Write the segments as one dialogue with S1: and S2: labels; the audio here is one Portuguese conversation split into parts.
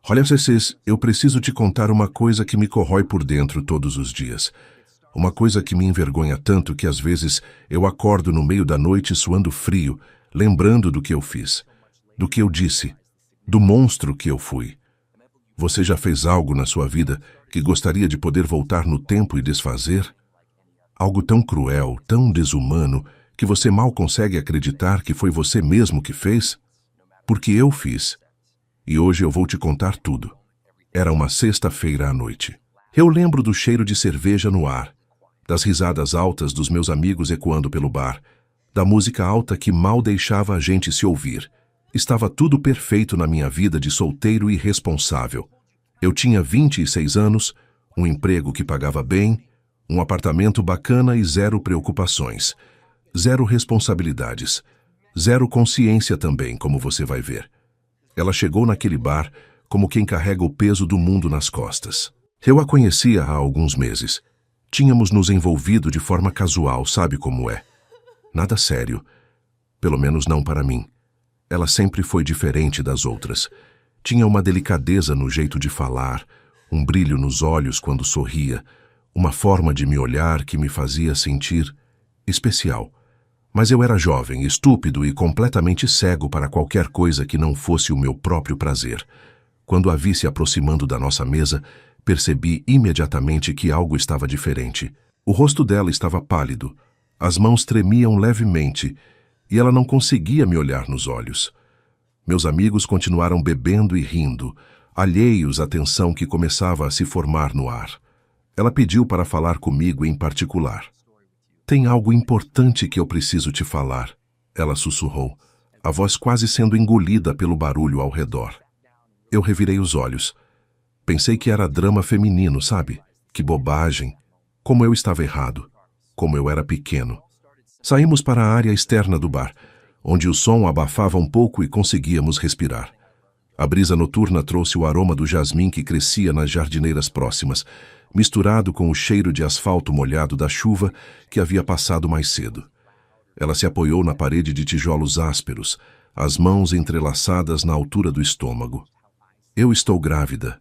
S1: Olha, Cecês, eu preciso te contar uma coisa que me corrói por dentro todos os dias. Uma coisa que me envergonha tanto que às vezes eu acordo no meio da noite suando frio, lembrando do que eu fiz, do que eu disse, do monstro que eu fui. Você já fez algo na sua vida que gostaria de poder voltar no tempo e desfazer? Algo tão cruel, tão desumano, que você mal consegue acreditar que foi você mesmo que fez? Porque eu fiz. E hoje eu vou te contar tudo. Era uma sexta-feira à noite. Eu lembro do cheiro de cerveja no ar, das risadas altas dos meus amigos ecoando pelo bar, da música alta que mal deixava a gente se ouvir. Estava tudo perfeito na minha vida de solteiro e responsável. Eu tinha 26 anos, um emprego que pagava bem, um apartamento bacana e zero preocupações. Zero responsabilidades. Zero consciência também, como você vai ver. Ela chegou naquele bar como quem carrega o peso do mundo nas costas. Eu a conhecia há alguns meses. Tínhamos nos envolvido de forma casual, sabe como é? Nada sério. Pelo menos não para mim. Ela sempre foi diferente das outras. Tinha uma delicadeza no jeito de falar, um brilho nos olhos quando sorria, uma forma de me olhar que me fazia sentir especial. Mas eu era jovem, estúpido e completamente cego para qualquer coisa que não fosse o meu próprio prazer. Quando a vi se aproximando da nossa mesa, percebi imediatamente que algo estava diferente. O rosto dela estava pálido, as mãos tremiam levemente e ela não conseguia me olhar nos olhos. Meus amigos continuaram bebendo e rindo, alheios à tensão que começava a se formar no ar. Ela pediu para falar comigo em particular. Tem algo importante que eu preciso te falar, ela sussurrou, a voz quase sendo engolida pelo barulho ao redor. Eu revirei os olhos. Pensei que era drama feminino, sabe? Que bobagem. Como eu estava errado. Como eu era pequeno. Saímos para a área externa do bar, onde o som abafava um pouco e conseguíamos respirar. A brisa noturna trouxe o aroma do jasmim que crescia nas jardineiras próximas, misturado com o cheiro de asfalto molhado da chuva que havia passado mais cedo. Ela se apoiou na parede de tijolos ásperos, as mãos entrelaçadas na altura do estômago. Eu estou grávida.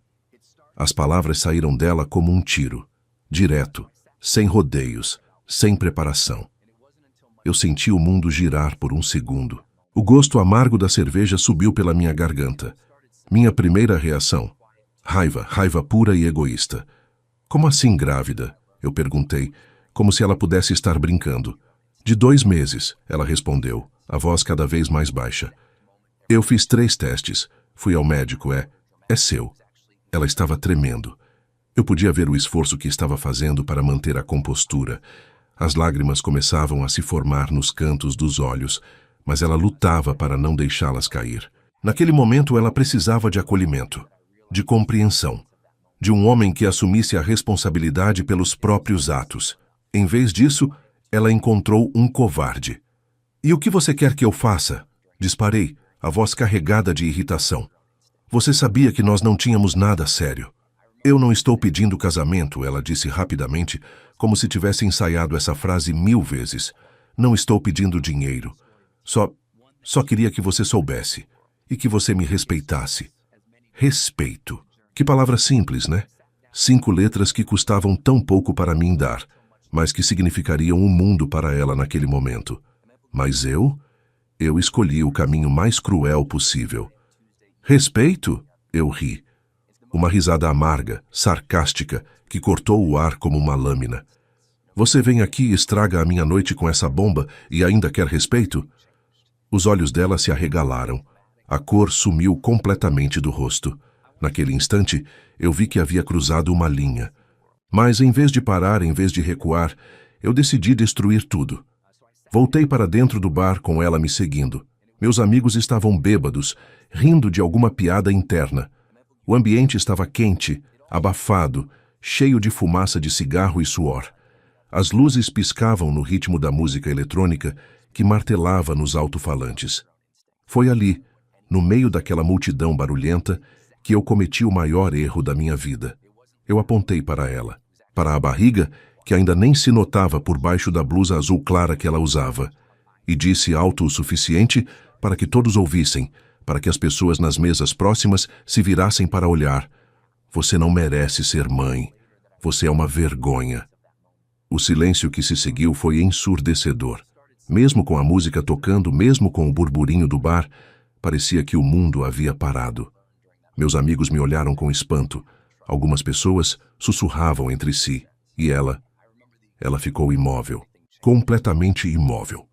S1: As palavras saíram dela como um tiro, direto, sem rodeios, sem preparação. Eu senti o mundo girar por um segundo. O gosto amargo da cerveja subiu pela minha garganta. Minha primeira reação: raiva pura e egoísta. Como assim grávida? Eu perguntei, como se ela pudesse estar brincando. De 2 meses, ela respondeu, a voz cada vez mais baixa. Eu fiz 3 testes. Fui ao médico, é seu. Ela estava tremendo. Eu podia ver o esforço que estava fazendo para manter a compostura. As lágrimas começavam a se formar nos cantos dos olhos, mas ela lutava para não deixá-las cair. Naquele momento ela precisava de acolhimento, de compreensão, de um homem que assumisse a responsabilidade pelos próprios atos. Em vez disso, ela encontrou um covarde. E o que você quer que eu faça? Disparei, a voz carregada de irritação. Você sabia que nós não tínhamos nada sério. Eu não estou pedindo casamento, ela disse rapidamente, como se tivesse ensaiado essa frase 1000 vezes. Não estou pedindo dinheiro. Só queria que você soubesse e que você me respeitasse. Respeito. Que palavra simples, né? 5 letras que custavam tão pouco para mim dar, mas que significariam um mundo para ela naquele momento. Mas eu escolhi o caminho mais cruel possível. Respeito? Eu ri. Uma risada amarga, sarcástica, que cortou o ar como uma lâmina. Você vem aqui e estraga a minha noite com essa bomba e ainda quer respeito? Os olhos dela se arregalaram. A cor sumiu completamente do rosto. Naquele instante, eu vi que havia cruzado uma linha. Mas, em vez de parar, em vez de recuar, eu decidi destruir tudo. Voltei para dentro do bar com ela me seguindo. Meus amigos estavam bêbados, rindo de alguma piada interna. O ambiente estava quente, abafado, cheio de fumaça de cigarro e suor. As luzes piscavam no ritmo da música eletrônica que martelava nos alto-falantes. Foi ali, no meio daquela multidão barulhenta, que eu cometi o maior erro da minha vida. Eu apontei para ela, para a barriga, que ainda nem se notava por baixo da blusa azul clara que ela usava, e disse alto o suficiente para que todos ouvissem, para que as pessoas nas mesas próximas se virassem para olhar. Você não merece ser mãe. Você é uma vergonha. O silêncio que se seguiu foi ensurdecedor. Mesmo com a música tocando, mesmo com o burburinho do bar, parecia que o mundo havia parado. Meus amigos me olharam com espanto. Algumas pessoas sussurravam entre si. E ela ficou imóvel. Completamente imóvel.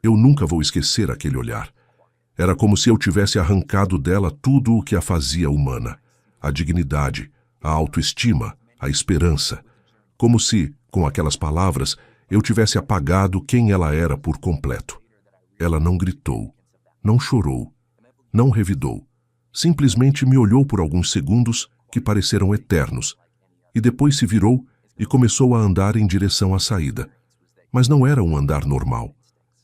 S1: Eu nunca vou esquecer aquele olhar. Era como se eu tivesse arrancado dela tudo o que a fazia humana. A dignidade, a autoestima, a esperança. Como se, com aquelas palavras, eu tivesse apagado quem ela era por completo. Ela não gritou, não chorou, não revidou. Simplesmente me olhou por alguns segundos que pareceram eternos, e depois se virou e começou a andar em direção à saída. Mas não era um andar normal.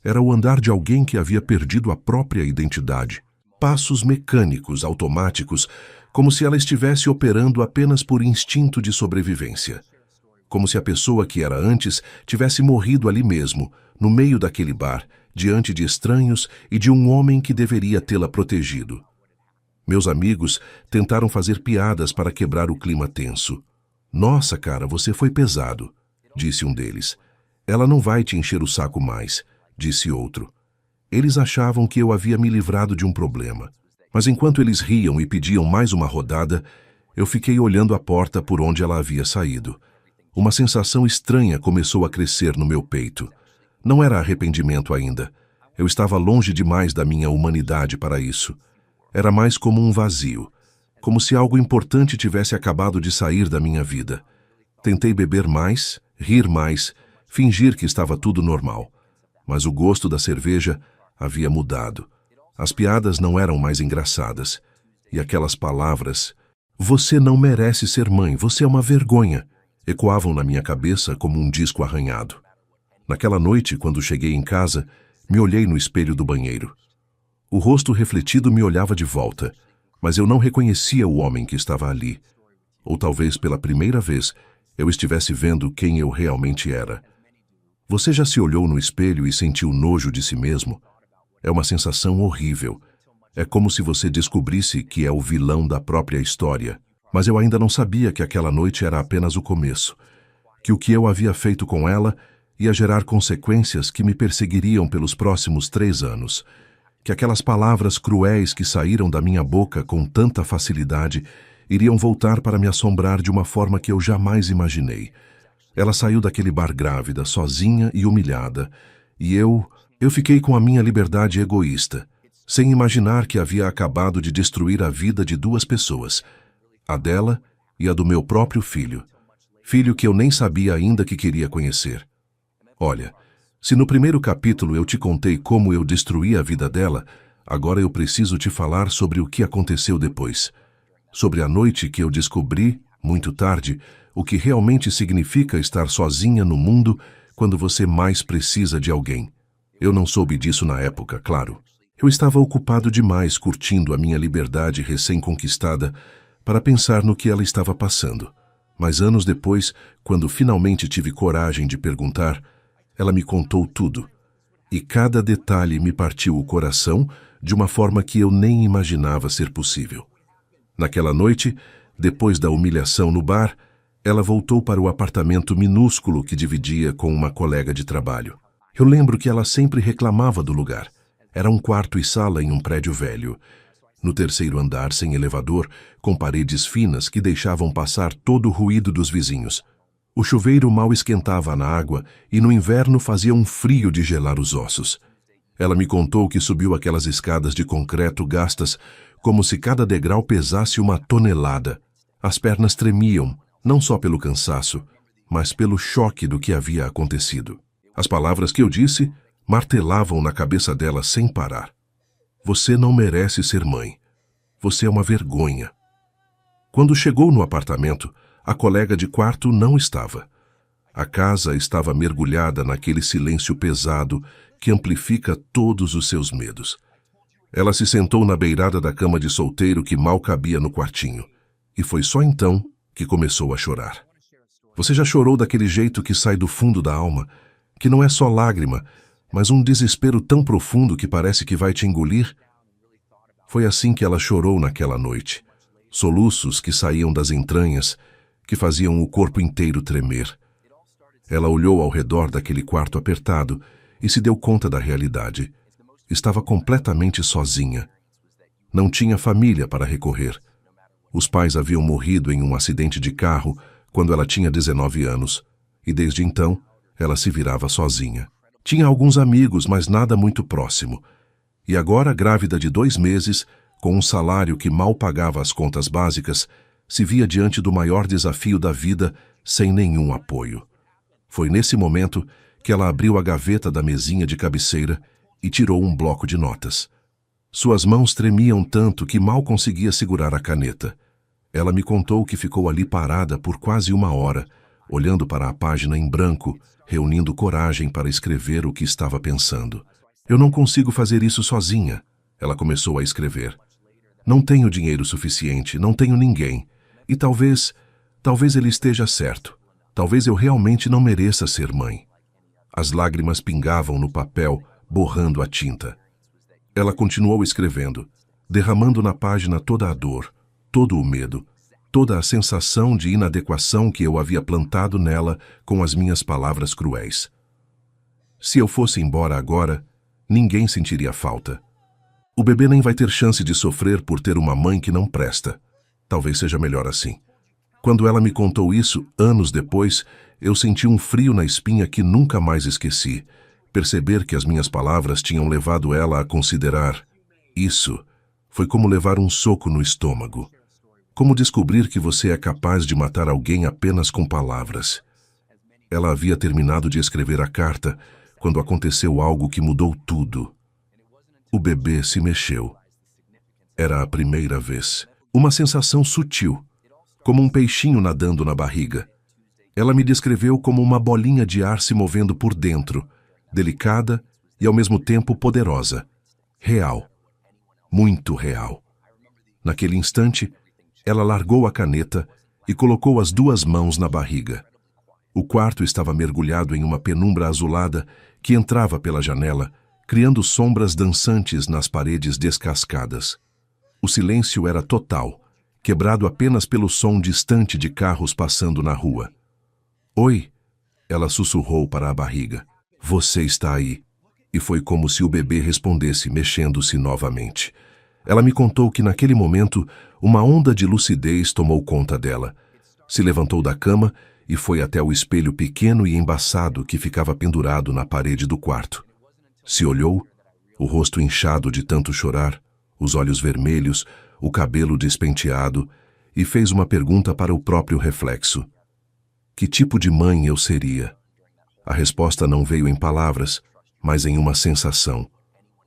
S1: Era o andar de alguém que havia perdido a própria identidade. Passos mecânicos, automáticos, como se ela estivesse operando apenas por instinto de sobrevivência. Como se a pessoa que era antes tivesse morrido ali mesmo, no meio daquele bar, diante de estranhos e de um homem que deveria tê-la protegido. Meus amigos tentaram fazer piadas para quebrar o clima tenso. "Nossa, cara, você foi pesado", disse um deles. "Ela não vai te encher o saco mais", disse outro. Eles achavam que eu havia me livrado de um problema. Mas enquanto eles riam e pediam mais uma rodada, eu fiquei olhando a porta por onde ela havia saído. Uma sensação estranha começou a crescer no meu peito. Não era arrependimento ainda. Eu estava longe demais da minha humanidade para isso. Era mais como um vazio. Como se algo importante tivesse acabado de sair da minha vida. Tentei beber mais, rir mais, fingir que estava tudo normal. Mas o gosto da cerveja havia mudado. As piadas não eram mais engraçadas. E aquelas palavras, "Você não merece ser mãe, você é uma vergonha", ecoavam na minha cabeça como um disco arranhado. Naquela noite, quando cheguei em casa, me olhei no espelho do banheiro. O rosto refletido me olhava de volta, mas eu não reconhecia o homem que estava ali. Ou talvez pela primeira vez eu estivesse vendo quem eu realmente era. Você já se olhou no espelho e sentiu nojo de si mesmo? É uma sensação horrível. É como se você descobrisse que é o vilão da própria história. Mas eu ainda não sabia que aquela noite era apenas o começo. Que o que eu havia feito com ela ia gerar consequências que me perseguiriam pelos próximos 3 anos. Que aquelas palavras cruéis que saíram da minha boca com tanta facilidade iriam voltar para me assombrar de uma forma que eu jamais imaginei. Ela saiu daquele bar grávida, sozinha e humilhada, e eu fiquei com a minha liberdade egoísta, sem imaginar que havia acabado de destruir a vida de 2 pessoas, a dela e a do meu próprio filho, filho que eu nem sabia ainda que queria conhecer. Olha, se no primeiro capítulo eu te contei como eu destruí a vida dela, agora eu preciso te falar sobre o que aconteceu depois. Sobre a noite que eu descobri, muito tarde, o que realmente significa estar sozinha no mundo quando você mais precisa de alguém. Eu não soube disso na época, claro. Eu estava ocupado demais curtindo a minha liberdade recém-conquistada para pensar no que ela estava passando. Mas anos depois, quando finalmente tive coragem de perguntar, ela me contou tudo. E cada detalhe me partiu o coração de uma forma que eu nem imaginava ser possível. Naquela noite, depois da humilhação no bar, ela voltou para o apartamento minúsculo que dividia com uma colega de trabalho. Eu lembro que ela sempre reclamava do lugar. Era um quarto e sala em um prédio velho. No 3º andar, sem elevador, com paredes finas que deixavam passar todo o ruído dos vizinhos. O chuveiro mal esquentava na água e no inverno fazia um frio de gelar os ossos. Ela me contou que subiu aquelas escadas de concreto gastas como se cada degrau pesasse uma tonelada. As pernas tremiam, não só pelo cansaço, mas pelo choque do que havia acontecido. As palavras que eu disse martelavam na cabeça dela sem parar. "Você não merece ser mãe. Você é uma vergonha." Quando chegou no apartamento, a colega de quarto não estava. A casa estava mergulhada naquele silêncio pesado que amplifica todos os seus medos. Ela se sentou na beirada da cama de solteiro que mal cabia no quartinho, e foi só então que começou a chorar. Você já chorou daquele jeito que sai do fundo da alma, que não é só lágrima, mas um desespero tão profundo que parece que vai te engolir? Foi assim que ela chorou naquela noite. Soluços que saíam das entranhas, que faziam o corpo inteiro tremer. Ela olhou ao redor daquele quarto apertado e se deu conta da realidade. Estava completamente sozinha. Não tinha família para recorrer. Os pais haviam morrido em um acidente de carro quando ela tinha 19 anos, e desde então ela se virava sozinha. Tinha alguns amigos, mas nada muito próximo. E agora, grávida de 2 meses, com um salário que mal pagava as contas básicas, se via diante do maior desafio da vida sem nenhum apoio. Foi nesse momento que ela abriu a gaveta da mesinha de cabeceira e tirou um bloco de notas. Suas mãos tremiam tanto que mal conseguia segurar a caneta. Ela me contou que ficou ali parada por quase 1 hora, olhando para a página em branco, reunindo coragem para escrever o que estava pensando. Eu não consigo fazer isso sozinha, ela começou a escrever. Não tenho dinheiro suficiente, não tenho ninguém. E talvez ele esteja certo. Talvez eu realmente não mereça ser mãe. As lágrimas pingavam no papel, borrando a tinta. Ela continuou escrevendo, derramando na página toda a dor, todo o medo, toda a sensação de inadequação que eu havia plantado nela com as minhas palavras cruéis. Se eu fosse embora agora, ninguém sentiria falta. O bebê nem vai ter chance de sofrer por ter uma mãe que não presta. Talvez seja melhor assim. Quando ela me contou isso, anos depois, eu senti um frio na espinha que nunca mais esqueci. Perceber que as minhas palavras tinham levado ela a considerar isso foi como levar um soco no estômago. Como descobrir que você é capaz de matar alguém apenas com palavras. Ela havia terminado de escrever a carta quando aconteceu algo que mudou tudo. O bebê se mexeu. Era a primeira vez. Uma sensação sutil, como um peixinho nadando na barriga. Ela me descreveu como uma bolinha de ar se movendo por dentro, delicada e ao mesmo tempo poderosa. Real. Muito real. Naquele instante, ela largou a caneta e colocou as 2 mãos na barriga. O quarto estava mergulhado em uma penumbra azulada que entrava pela janela, criando sombras dançantes nas paredes descascadas. O silêncio era total, quebrado apenas pelo som distante de carros passando na rua. "Oi", ela sussurrou para a barriga. "Você está aí." E foi como se o bebê respondesse, mexendo-se novamente. Ela me contou que naquele momento, uma onda de lucidez tomou conta dela. Se levantou da cama e foi até o espelho pequeno e embaçado que ficava pendurado na parede do quarto. Se olhou, o rosto inchado de tanto chorar, os olhos vermelhos, o cabelo despenteado, e fez uma pergunta para o próprio reflexo. Que tipo de mãe eu seria? A resposta não veio em palavras, mas em uma sensação,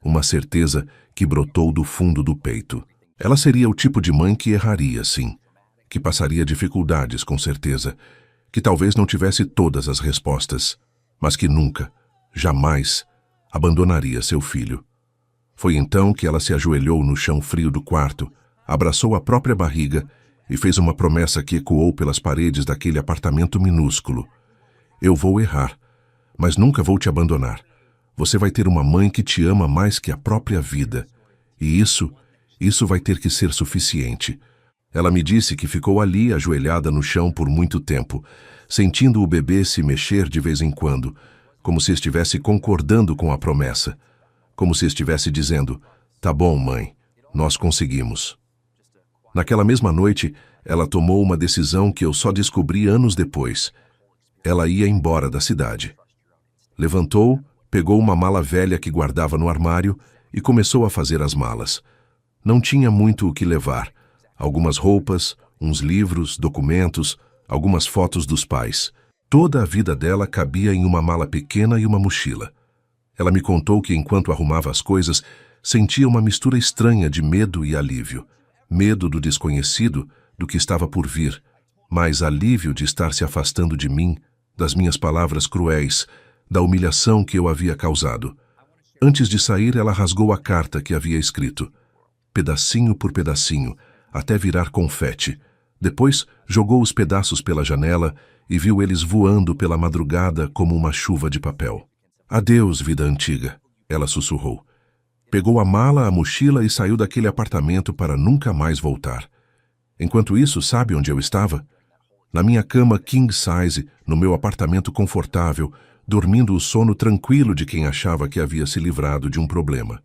S1: uma certeza que brotou do fundo do peito. Ela seria o tipo de mãe que erraria, sim, que passaria dificuldades, com certeza, que talvez não tivesse todas as respostas, mas que nunca, jamais, abandonaria seu filho. Foi então que ela se ajoelhou no chão frio do quarto, abraçou a própria barriga e fez uma promessa que ecoou pelas paredes daquele apartamento minúsculo. "Eu vou errar, mas nunca vou te abandonar. Você vai ter uma mãe que te ama mais que a própria vida. E isso vai ter que ser suficiente." Ela me disse que ficou ali, ajoelhada no chão por muito tempo, sentindo o bebê se mexer de vez em quando, como se estivesse concordando com a promessa, como se estivesse dizendo, "Tá bom, mãe, nós conseguimos." Naquela mesma noite, ela tomou uma decisão que eu só descobri anos depois. Ela ia embora da cidade. Levantou, pegou uma mala velha que guardava no armário e começou a fazer as malas. Não tinha muito o que levar. Algumas roupas, uns livros, documentos, algumas fotos dos pais. Toda a vida dela cabia em uma mala pequena e uma mochila. Ela me contou que enquanto arrumava as coisas, sentia uma mistura estranha de medo e alívio. Medo do desconhecido, do que estava por vir, mas alívio de estar se afastando de mim, das minhas palavras cruéis, da humilhação que eu havia causado. Antes de sair, ela rasgou a carta que havia escrito, pedacinho por pedacinho, até virar confete. Depois, jogou os pedaços pela janela e viu eles voando pela madrugada como uma chuva de papel. "Adeus, vida antiga", ela sussurrou. Pegou a mala, a mochila e saiu daquele apartamento para nunca mais voltar. Enquanto isso, sabe onde eu estava? Na minha cama king size, no meu apartamento confortável, dormindo o sono tranquilo de quem achava que havia se livrado de um problema.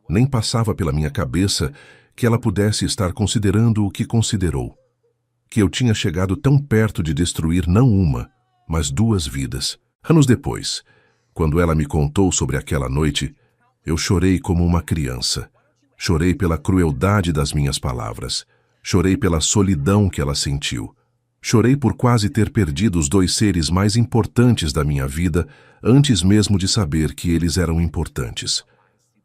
S1: Nem passava pela minha cabeça que ela pudesse estar considerando o que considerou. Que eu tinha chegado tão perto de destruir não uma, mas 2 vidas. Anos depois, quando ela me contou sobre aquela noite, eu chorei como uma criança. Chorei pela crueldade das minhas palavras. Chorei pela solidão que ela sentiu. Chorei por quase ter perdido os 2 seres mais importantes da minha vida antes mesmo de saber que eles eram importantes.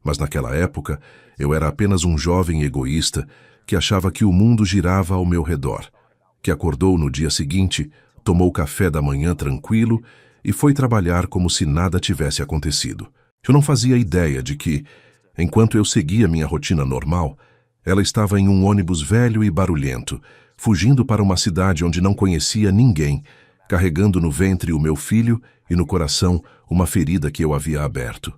S1: Mas naquela época, eu era apenas um jovem egoísta que achava que o mundo girava ao meu redor, que acordou no dia seguinte, tomou café da manhã tranquilo e foi trabalhar como se nada tivesse acontecido. Eu não fazia ideia de que, enquanto eu seguia minha rotina normal, ela estava em um ônibus velho e barulhento, fugindo para uma cidade onde não conhecia ninguém, carregando no ventre o meu filho e no coração uma ferida que eu havia aberto.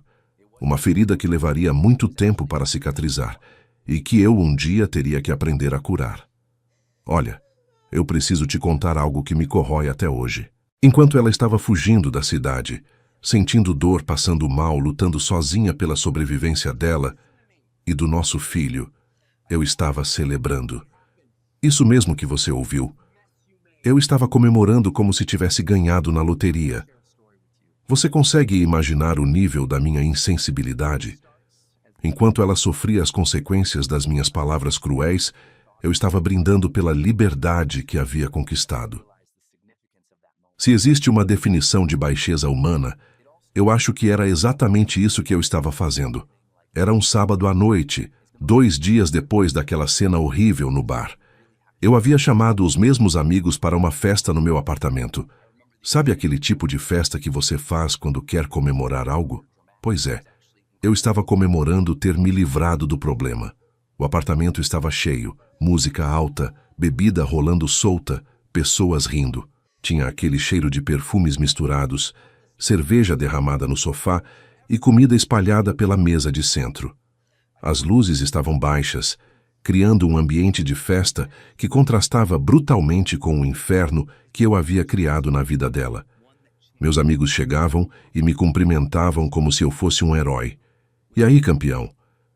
S1: Uma ferida que levaria muito tempo para cicatrizar e que eu um dia teria que aprender a curar. Olha, eu preciso te contar algo que me corrói até hoje. Enquanto ela estava fugindo da cidade, sentindo dor, passando mal, lutando sozinha pela sobrevivência dela e do nosso filho, eu estava celebrando. Isso mesmo que você ouviu. Eu estava comemorando como se tivesse ganhado na loteria. Você consegue imaginar o nível da minha insensibilidade? Enquanto ela sofria as consequências das minhas palavras cruéis, eu estava brindando pela liberdade que havia conquistado. Se existe uma definição de baixeza humana, eu acho que era exatamente isso que eu estava fazendo. Era um sábado à noite, 2 dias depois daquela cena horrível no bar. Eu havia chamado os mesmos amigos para uma festa no meu apartamento. Sabe aquele tipo de festa que você faz quando quer comemorar algo? Pois é, eu estava comemorando ter me livrado do problema. O apartamento estava cheio, música alta, bebida rolando solta, pessoas rindo. Tinha aquele cheiro de perfumes misturados, cerveja derramada no sofá e comida espalhada pela mesa de centro. As luzes estavam baixas, criando um ambiente de festa que contrastava brutalmente com o inferno que eu havia criado na vida dela. Meus amigos chegavam e me cumprimentavam como se eu fosse um herói. "E aí, campeão,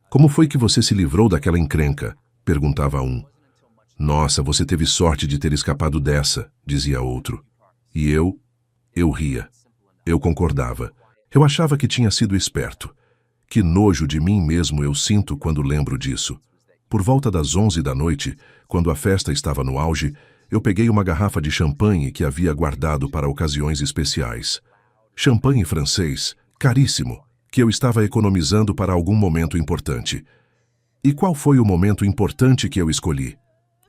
S1: como foi que você se livrou daquela encrenca?" perguntava um. "Nossa, você teve sorte de ter escapado dessa", dizia outro. E eu ria. Eu concordava. Eu achava que tinha sido esperto. Que nojo de mim mesmo eu sinto quando lembro disso. Por volta das 11 da noite, quando a festa estava no auge, eu peguei uma garrafa de champanhe que havia guardado para ocasiões especiais. Champanhe francês, caríssimo, que eu estava economizando para algum momento importante. E qual foi o momento importante que eu escolhi?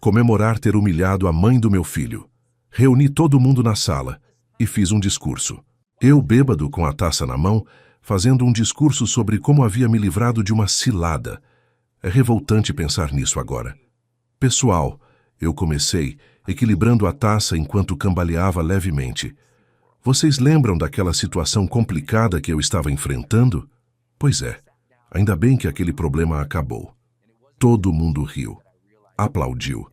S1: Comemorar ter humilhado a mãe do meu filho. Reuni todo mundo na sala e fiz um discurso. Eu, bêbado, com a taça na mão, fazendo um discurso sobre como havia me livrado de uma cilada. É revoltante pensar nisso agora. "Pessoal", eu comecei, equilibrando a taça enquanto cambaleava levemente. "Vocês lembram daquela situação complicada que eu estava enfrentando? Pois é, ainda bem que aquele problema acabou." Todo mundo riu, aplaudiu,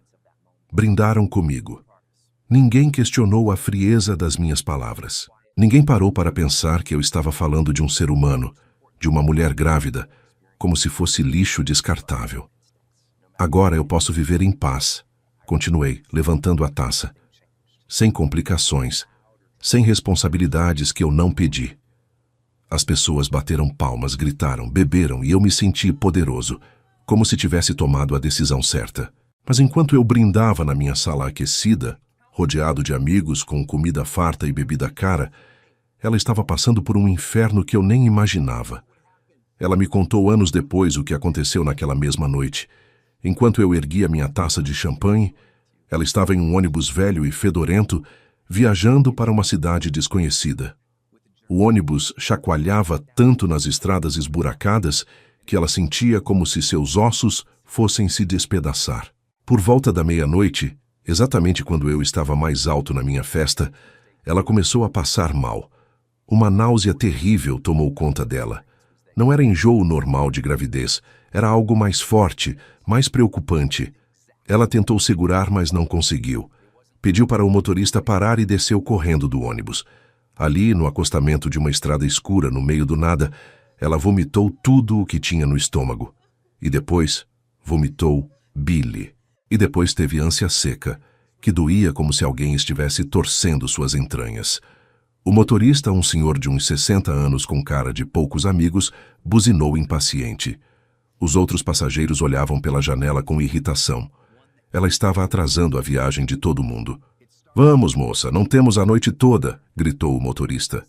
S1: brindaram comigo. Ninguém questionou a frieza das minhas palavras. Ninguém parou para pensar que eu estava falando de um ser humano, de uma mulher grávida, como se fosse lixo descartável. "Agora eu posso viver em paz", continuei, levantando a taça. "Sem complicações, sem responsabilidades que eu não pedi." As pessoas bateram palmas, gritaram, beberam e eu me senti poderoso, como se tivesse tomado a decisão certa. Mas enquanto eu brindava na minha sala aquecida, rodeado de amigos com comida farta e bebida cara, ela estava passando por um inferno que eu nem imaginava. Ela me contou anos depois o que aconteceu naquela mesma noite. Enquanto eu erguia minha taça de champanhe, ela estava em um ônibus velho e fedorento, viajando para uma cidade desconhecida. O ônibus chacoalhava tanto nas estradas esburacadas que ela sentia como se seus ossos fossem se despedaçar. Por volta da meia-noite, exatamente quando eu estava mais alto na minha festa, ela começou a passar mal. Uma náusea terrível tomou conta dela. Não era enjoo normal de gravidez, era algo mais forte, mais preocupante. Ela tentou segurar, mas não conseguiu. Pediu para o motorista parar e desceu correndo do ônibus. Ali, no acostamento de uma estrada escura, no meio do nada, ela vomitou tudo o que tinha no estômago. E depois, vomitou bile. E depois teve ânsia seca, que doía como se alguém estivesse torcendo suas entranhas. O motorista, um senhor de uns 60 anos com cara de poucos amigos, buzinou impaciente. Os outros passageiros olhavam pela janela com irritação. Ela estava atrasando a viagem de todo mundo. "Vamos, moça, não temos a noite toda", gritou o motorista.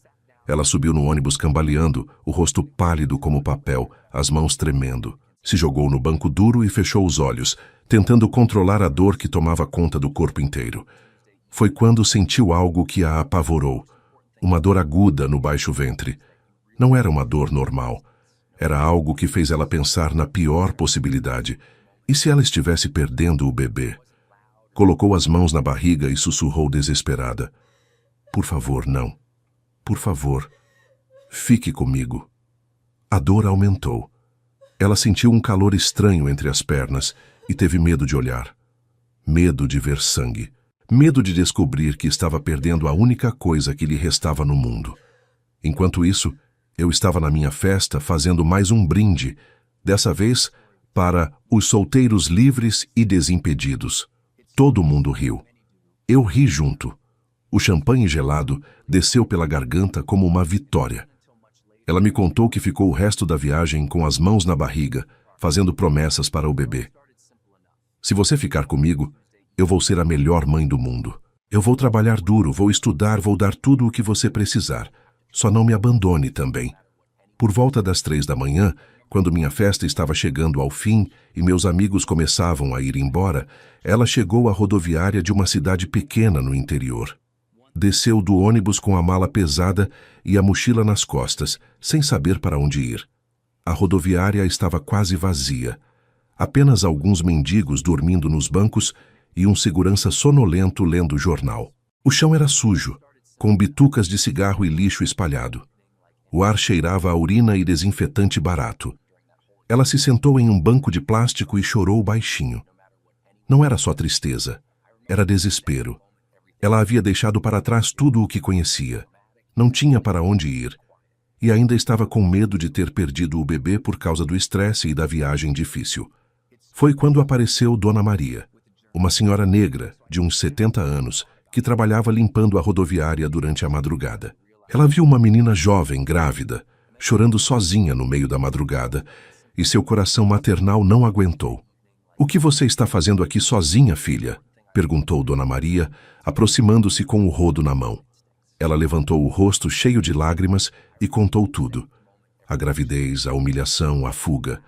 S1: Ela subiu no ônibus cambaleando, o rosto pálido como papel, as mãos tremendo. Se jogou no banco duro e fechou os olhos, tentando controlar a dor que tomava conta do corpo inteiro. Foi quando sentiu algo que a apavorou. Uma dor aguda no baixo ventre. Não era uma dor normal. Era algo que fez ela pensar na pior possibilidade. E se ela estivesse perdendo o bebê? Colocou as mãos na barriga e sussurrou desesperada: "Por favor, não. Por favor, fique comigo." A dor aumentou. Ela sentiu um calor estranho entre as pernas e teve medo de olhar. Medo de ver sangue. Medo de descobrir que estava perdendo a única coisa que lhe restava no mundo. Enquanto isso, eu estava na minha festa fazendo mais um brinde, dessa vez para os solteiros livres e desimpedidos. Todo mundo riu. Eu ri junto. O champanhe gelado desceu pela garganta como uma vitória. Ela me contou que ficou o resto da viagem com as mãos na barriga, fazendo promessas para o bebê. "Se você ficar comigo, eu vou ser a melhor mãe do mundo. Eu vou trabalhar duro, vou estudar, vou dar tudo o que você precisar. Só não me abandone também." Por volta das 3 da manhã, quando minha festa estava chegando ao fim e meus amigos começavam a ir embora, ela chegou à rodoviária de uma cidade pequena no interior. Desceu do ônibus com a mala pesada e a mochila nas costas, sem saber para onde ir. A rodoviária estava quase vazia. Apenas alguns mendigos dormindo nos bancos e um segurança sonolento lendo o jornal. O chão era sujo, com bitucas de cigarro e lixo espalhado. O ar cheirava a urina e desinfetante barato. Ela se sentou em um banco de plástico e chorou baixinho. Não era só tristeza, era desespero. Ela havia deixado para trás tudo o que conhecia. Não tinha para onde ir. E ainda estava com medo de ter perdido o bebê por causa do estresse e da viagem difícil. Foi quando apareceu Dona Maria, uma senhora negra de uns 70 anos, que trabalhava limpando a rodoviária durante a madrugada. Ela viu uma menina jovem, grávida, chorando sozinha no meio da madrugada, e seu coração maternal não aguentou. "O que você está fazendo aqui sozinha, filha?" perguntou Dona Maria, aproximando-se com o rodo na mão. Ela levantou o rosto cheio de lágrimas e contou tudo. A gravidez, a humilhação, a fuga.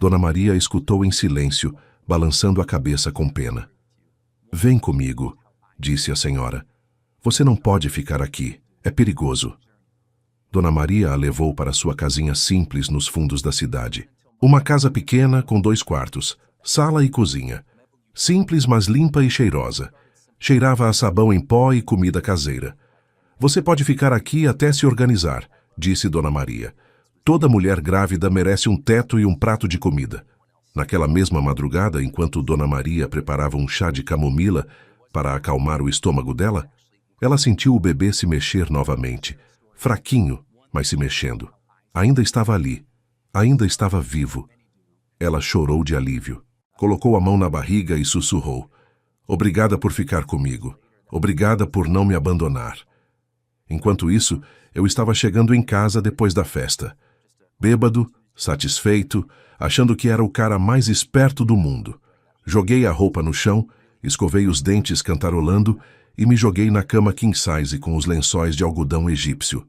S1: Dona Maria escutou em silêncio, balançando a cabeça com pena. "Vem comigo", disse a senhora. "Você não pode ficar aqui. É perigoso." Dona Maria a levou para sua casinha simples nos fundos da cidade. Uma casa pequena com 2 quartos, sala e cozinha. Simples, mas limpa e cheirosa. Cheirava a sabão em pó e comida caseira. "Você pode ficar aqui até se organizar", disse Dona Maria. "Toda mulher grávida merece um teto e um prato de comida." Naquela mesma madrugada, enquanto Dona Maria preparava um chá de camomila para acalmar o estômago dela, ela sentiu o bebê se mexer novamente. Fraquinho, mas se mexendo. Ainda estava ali. Ainda estava vivo. Ela chorou de alívio. Colocou a mão na barriga e sussurrou: "Obrigada por ficar comigo. Obrigada por não me abandonar." Enquanto isso, eu estava chegando em casa depois da festa. Bêbado, satisfeito, achando que era o cara mais esperto do mundo. Joguei a roupa no chão, escovei os dentes cantarolando e me joguei na cama king size com os lençóis de algodão egípcio.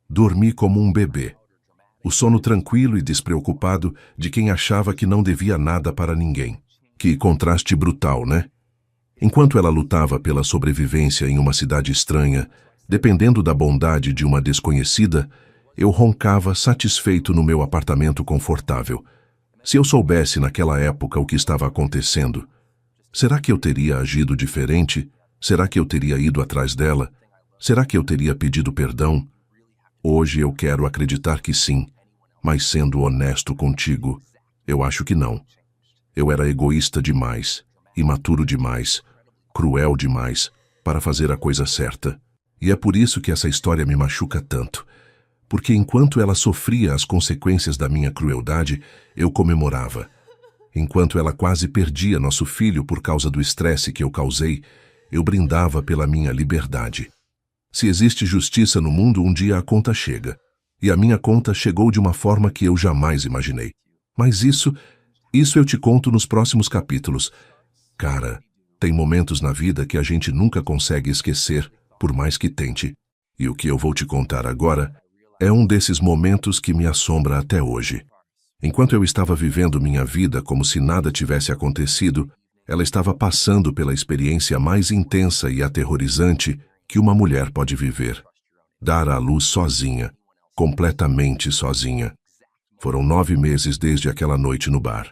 S1: Dormi como um bebê. O sono tranquilo e despreocupado de quem achava que não devia nada para ninguém. Que contraste brutal, né? Enquanto ela lutava pela sobrevivência em uma cidade estranha, dependendo da bondade de uma desconhecida, eu roncava satisfeito no meu apartamento confortável. Se eu soubesse naquela época o que estava acontecendo, será que eu teria agido diferente? Será que eu teria ido atrás dela? Será que eu teria pedido perdão? Hoje eu quero acreditar que sim. Mas sendo honesto contigo, eu acho que não. Eu era egoísta demais, imaturo demais, cruel demais para fazer a coisa certa. E é por isso que essa história me machuca tanto. Porque enquanto ela sofria as consequências da minha crueldade, eu comemorava. Enquanto ela quase perdia nosso filho por causa do estresse que eu causei, eu brindava pela minha liberdade. Se existe justiça no mundo, um dia a conta chega. E a minha conta chegou de uma forma que eu jamais imaginei. Mas isso eu te conto nos próximos capítulos. Cara, tem momentos na vida que a gente nunca consegue esquecer, por mais que tente. E o que eu vou te contar agora é um desses momentos que me assombra até hoje. Enquanto eu estava vivendo minha vida como se nada tivesse acontecido, ela estava passando pela experiência mais intensa e aterrorizante que uma mulher pode viver. Dar à luz sozinha, completamente sozinha. Foram 9 meses desde aquela noite no bar.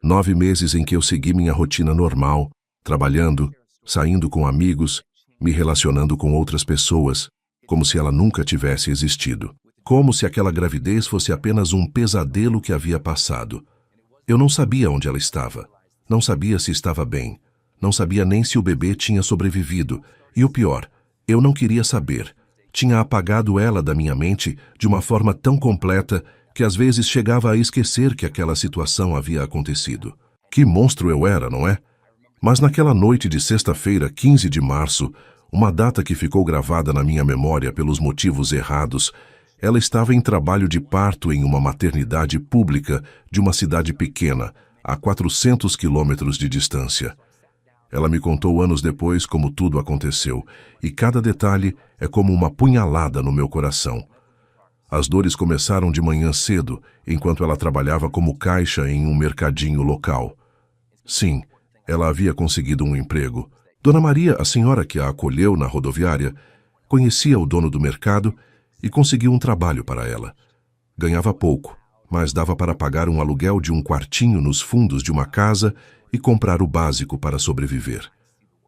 S1: 9 meses em que eu segui minha rotina normal, trabalhando, saindo com amigos, me relacionando com outras pessoas, como se ela nunca tivesse existido. Como se aquela gravidez fosse apenas um pesadelo que havia passado. Eu não sabia onde ela estava. Não sabia se estava bem. Não sabia nem se o bebê tinha sobrevivido. E o pior, eu não queria saber. Tinha apagado ela da minha mente de uma forma tão completa que às vezes chegava a esquecer que aquela situação havia acontecido. Que monstro eu era, não é? Mas naquela noite de sexta-feira, 15 de março, uma data que ficou gravada na minha memória pelos motivos errados, ela estava em trabalho de parto em uma maternidade pública de uma cidade pequena, a 400 quilômetros de distância. Ela me contou anos depois como tudo aconteceu, e cada detalhe é como uma punhalada no meu coração. As dores começaram de manhã cedo, enquanto ela trabalhava como caixa em um mercadinho local. Sim, ela havia conseguido um emprego. Dona Maria, a senhora que a acolheu na rodoviária, conhecia o dono do mercado e conseguiu um trabalho para ela. Ganhava pouco, mas dava para pagar um aluguel de um quartinho nos fundos de uma casa e comprar o básico para sobreviver.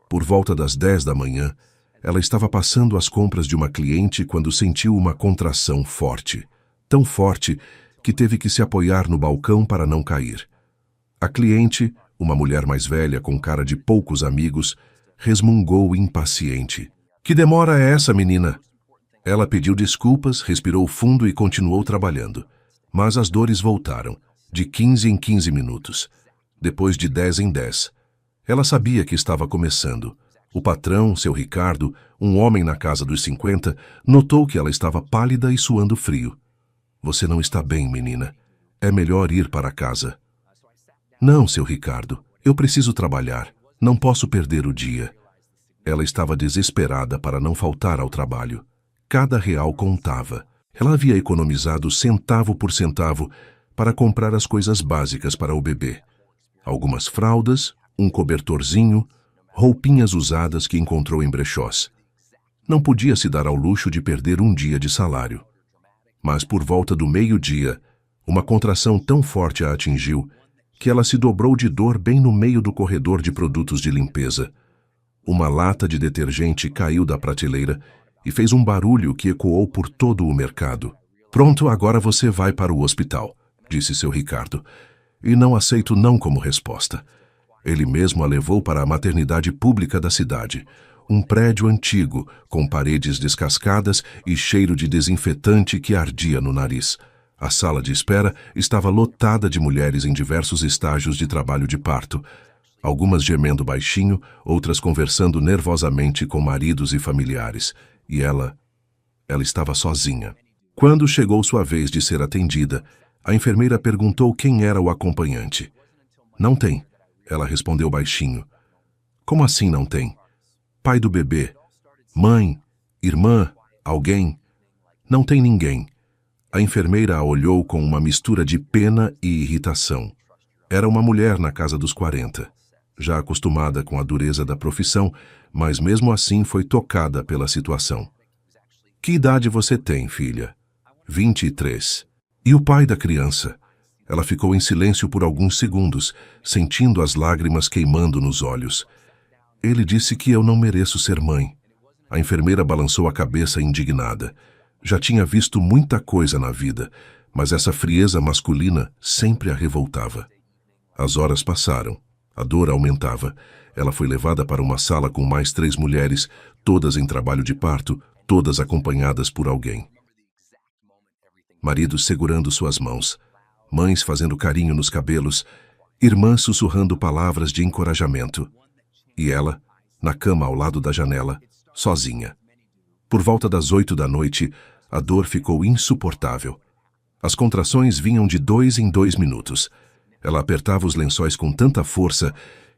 S1: Por volta das 10 da manhã, ela estava passando as compras de uma cliente quando sentiu uma contração forte. Tão forte que teve que se apoiar no balcão para não cair. A cliente, uma mulher mais velha com cara de poucos amigos, resmungou impaciente. "Que demora é essa, menina?" Ela pediu desculpas, respirou fundo e continuou trabalhando. Mas as dores voltaram, de 15 em 15 minutos. Depois de 10 em 10. Ela sabia que estava começando. O patrão, seu Ricardo, um homem na casa dos 50, notou que ela estava pálida e suando frio. "Você não está bem, menina. É melhor ir para casa." "Não, seu Ricardo. Eu preciso trabalhar. Não posso perder o dia." Ela estava desesperada para não faltar ao trabalho. Cada real contava. Ela havia economizado centavo por centavo para comprar as coisas básicas para o bebê. Algumas fraldas, um cobertorzinho, roupinhas usadas que encontrou em brechós. Não podia se dar ao luxo de perder um dia de salário. Mas por volta do meio-dia, uma contração tão forte a atingiu que ela se dobrou de dor bem no meio do corredor de produtos de limpeza. Uma lata de detergente caiu da prateleira e fez um barulho que ecoou por todo o mercado. "Pronto, agora você vai para o hospital", disse seu Ricardo. E não aceito não como resposta. Ele mesmo a levou para a maternidade pública da cidade. Um prédio antigo, com paredes descascadas e cheiro de desinfetante que ardia no nariz. A sala de espera estava lotada de mulheres em diversos estágios de trabalho de parto. Algumas gemendo baixinho, outras conversando nervosamente com maridos e familiares. E ela estava sozinha. Quando chegou sua vez de ser atendida, a enfermeira perguntou quem era o acompanhante. "Não tem", ela respondeu baixinho. "Como assim não tem? Pai do bebê? Mãe? Irmã? Alguém?" "Não tem ninguém." A enfermeira a olhou com uma mistura de pena e irritação. Era uma mulher na casa dos 40. Já acostumada com a dureza da profissão, mas mesmo assim foi tocada pela situação. "Que idade você tem, filha?" 23. "E o pai da criança?" Ela ficou em silêncio por alguns segundos, sentindo as lágrimas queimando nos olhos. "Ele disse que eu não mereço ser mãe." A enfermeira balançou a cabeça indignada. Já tinha visto muita coisa na vida, Mas essa frieza masculina sempre a revoltava. As horas passaram. A dor aumentava. Ela foi levada para uma sala com mais 3 mulheres, todas em trabalho de parto, todas acompanhadas por alguém. Maridos segurando suas mãos, mães fazendo carinho nos cabelos, irmãs sussurrando palavras de encorajamento. E ela, na cama ao lado da janela, sozinha. Por volta das 8 da noite, a dor ficou insuportável. As contrações vinham de 2 em 2 minutos. Ela apertava os lençóis com tanta força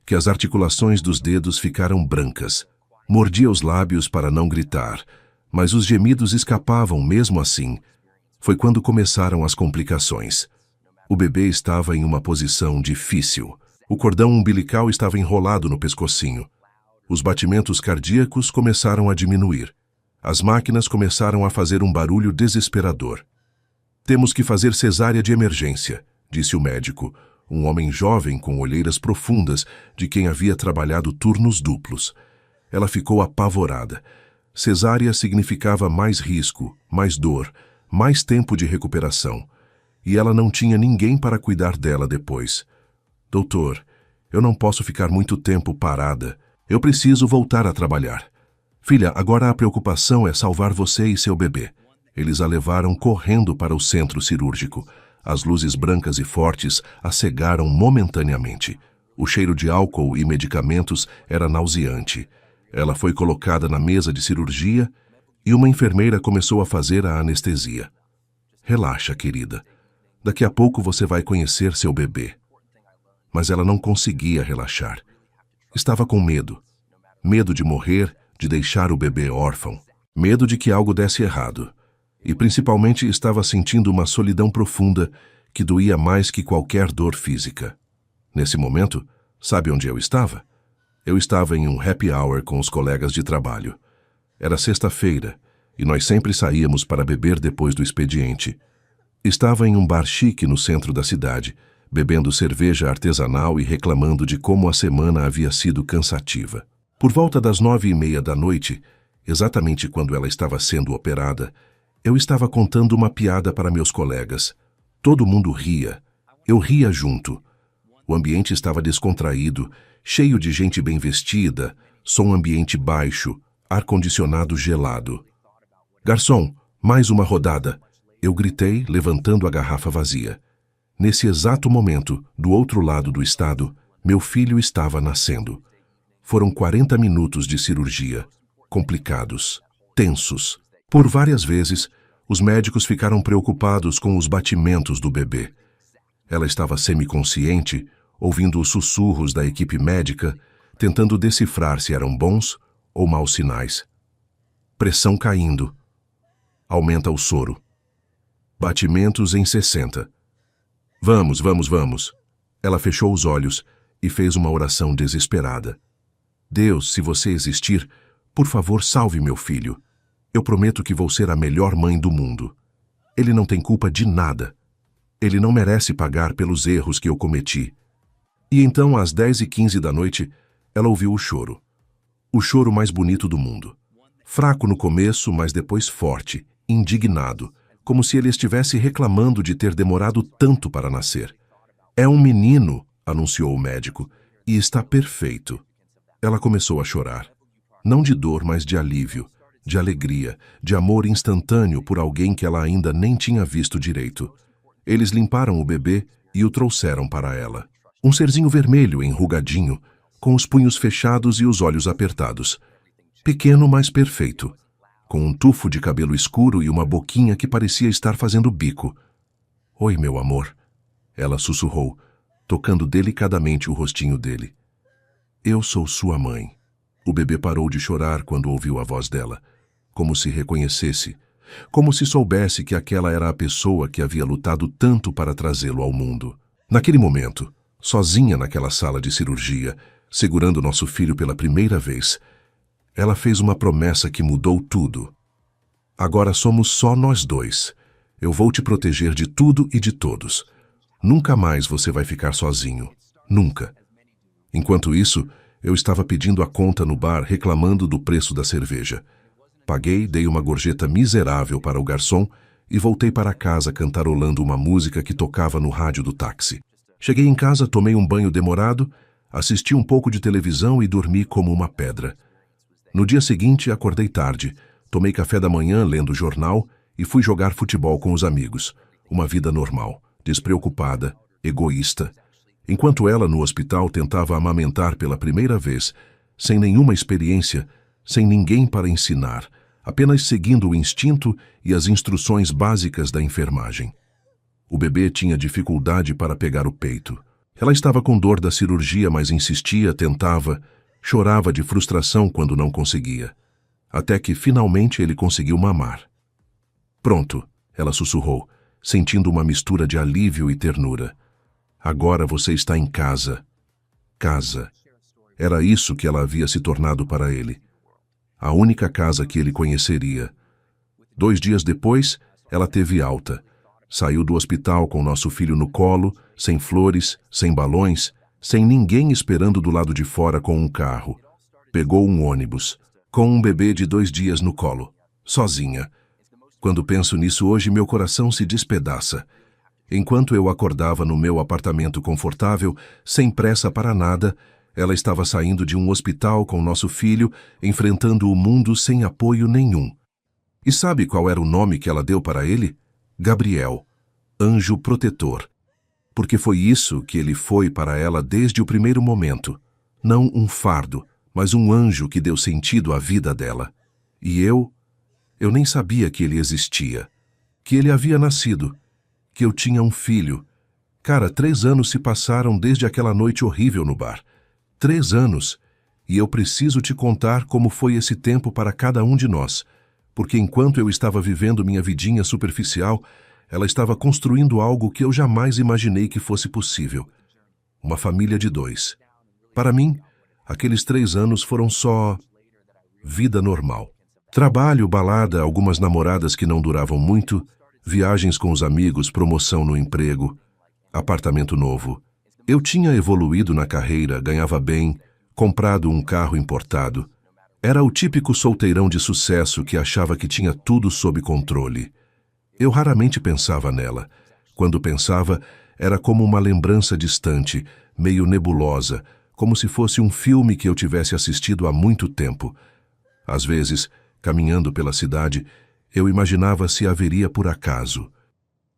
S1: que as articulações dos dedos ficaram brancas. Mordia os lábios para não gritar, mas os gemidos escapavam mesmo assim. Foi quando começaram as complicações. O bebê estava em uma posição difícil. O cordão umbilical estava enrolado no pescocinho. Os batimentos cardíacos começaram a diminuir. As máquinas começaram a fazer um barulho desesperador. Temos que fazer cesárea de emergência, disse o médico, um homem jovem com olheiras profundas, de quem havia trabalhado turnos duplos. Ela ficou apavorada. Cesárea significava mais risco, mais dor, mais tempo de recuperação. E ela não tinha ninguém para cuidar dela depois. Doutor, eu não posso ficar muito tempo parada. Eu preciso voltar a trabalhar. Filha, agora a preocupação é salvar você e seu bebê. Eles a levaram correndo para o centro cirúrgico. As luzes brancas e fortes a cegaram momentaneamente. O cheiro de álcool e medicamentos era nauseante. Ela foi colocada na mesa de cirurgia e uma enfermeira começou a fazer a anestesia. Relaxa, querida. Daqui a pouco você vai conhecer seu bebê. Mas ela não conseguia relaxar. Estava com medo. Medo de morrer, de deixar o bebê órfão. Medo de que algo desse errado. E principalmente estava sentindo uma solidão profunda que doía mais que qualquer dor física. Nesse momento, sabe onde eu estava? Eu estava em um happy hour com os colegas de trabalho. Era sexta-feira, e nós sempre saíamos para beber depois do expediente. Estava em um bar chique no centro da cidade, bebendo cerveja artesanal e reclamando de como a semana havia sido cansativa. Por volta das 9:30 da noite, exatamente quando ela estava sendo operada, eu estava contando uma piada para meus colegas. Todo mundo ria. Eu ria junto. O ambiente estava descontraído, cheio de gente bem vestida, som ambiente baixo, ar-condicionado gelado. Garçom, mais uma rodada! Eu gritei, levantando a garrafa vazia. Nesse exato momento, do outro lado do estado, meu filho estava nascendo. Foram 40 minutos de cirurgia, complicados, tensos. Por várias vezes, os médicos ficaram preocupados com os batimentos do bebê. Ela estava semiconsciente, ouvindo os sussurros da equipe médica, tentando decifrar se eram bons ou maus sinais. Pressão caindo. Aumenta o soro. Batimentos em 60. Vamos, vamos, vamos. Ela fechou os olhos e fez uma oração desesperada. Deus, se você existir, por favor, salve meu filho. Eu prometo que vou ser a melhor mãe do mundo. Ele não tem culpa de nada. Ele não merece pagar pelos erros que eu cometi. E então, às 10:15 da noite, ela ouviu o choro. O choro mais bonito do mundo. Fraco no começo, mas depois forte, indignado, como se ele estivesse reclamando de ter demorado tanto para nascer. É um menino, anunciou o médico, e está perfeito. Ela começou a chorar. Não de dor, mas de alívio, de alegria, de amor instantâneo por alguém que ela ainda nem tinha visto direito. Eles limparam o bebê e o trouxeram para ela. Um serzinho vermelho, enrugadinho, com os punhos fechados e os olhos apertados. Pequeno, mas perfeito. Com um tufo de cabelo escuro e uma boquinha que parecia estar fazendo bico. Oi, meu amor, ela sussurrou, tocando delicadamente o rostinho dele. Eu sou sua mãe. O bebê parou de chorar quando ouviu a voz dela, como se reconhecesse, como se soubesse que aquela era a pessoa que havia lutado tanto para trazê-lo ao mundo. Naquele momento, sozinha naquela sala de cirurgia, segurando nosso filho pela primeira vez, ela fez uma promessa que mudou tudo. Agora somos só nós dois. Eu vou te proteger de tudo e de todos. Nunca mais você vai ficar sozinho. Nunca. Enquanto isso, eu estava pedindo a conta no bar, reclamando do preço da cerveja. Paguei, dei uma gorjeta miserável para o garçom e voltei para casa cantarolando uma música que tocava no rádio do táxi. Cheguei em casa, tomei um banho demorado, assisti um pouco de televisão e dormi como uma pedra. No dia seguinte, acordei tarde, tomei café da manhã lendo jornal e fui jogar futebol com os amigos. Uma vida normal, despreocupada, egoísta. Enquanto ela, no hospital, tentava amamentar pela primeira vez, sem nenhuma experiência, sem ninguém para ensinar, apenas seguindo o instinto e as instruções básicas da enfermagem. O bebê tinha dificuldade para pegar o peito. Ela estava com dor da cirurgia, mas insistia, tentava, chorava de frustração quando não conseguia. Até que, finalmente, ele conseguiu mamar. Pronto, ela sussurrou, sentindo uma mistura de alívio e ternura. Agora você está em casa. Casa. Era isso que ela havia se tornado para ele. A única casa que ele conheceria. 2 dias depois, ela teve alta. Saiu do hospital com nosso filho no colo, sem flores, sem balões, sem ninguém esperando do lado de fora com um carro. Pegou um ônibus, com um bebê de 2 dias no colo, sozinha. Quando penso nisso hoje, meu coração se despedaça. Enquanto eu acordava no meu apartamento confortável, sem pressa para nada, ela estava saindo de um hospital com nosso filho, enfrentando o mundo sem apoio nenhum. E sabe qual era o nome que ela deu para ele? Gabriel, anjo protetor. Porque foi isso que ele foi para ela desde o primeiro momento. Não um fardo, mas um anjo que deu sentido à vida dela. E eu nem sabia que ele existia, que ele havia nascido, que eu tinha um filho. Cara, 3 anos se passaram desde aquela noite horrível no bar. 3 anos, e eu preciso te contar como foi esse tempo para cada um de nós, porque enquanto eu estava vivendo minha vidinha superficial, ela estava construindo algo que eu jamais imaginei que fosse possível. Uma família de 2. Para mim, aqueles 3 anos foram só vida normal. Trabalho, balada, algumas namoradas que não duravam muito, viagens com os amigos, promoção no emprego, apartamento novo. Eu tinha evoluído na carreira, ganhava bem, comprado um carro importado. Era o típico solteirão de sucesso que achava que tinha tudo sob controle. Eu raramente pensava nela. Quando pensava, era como uma lembrança distante, meio nebulosa, como se fosse um filme que eu tivesse assistido há muito tempo. Às vezes, caminhando pela cidade, eu imaginava se haveria por acaso.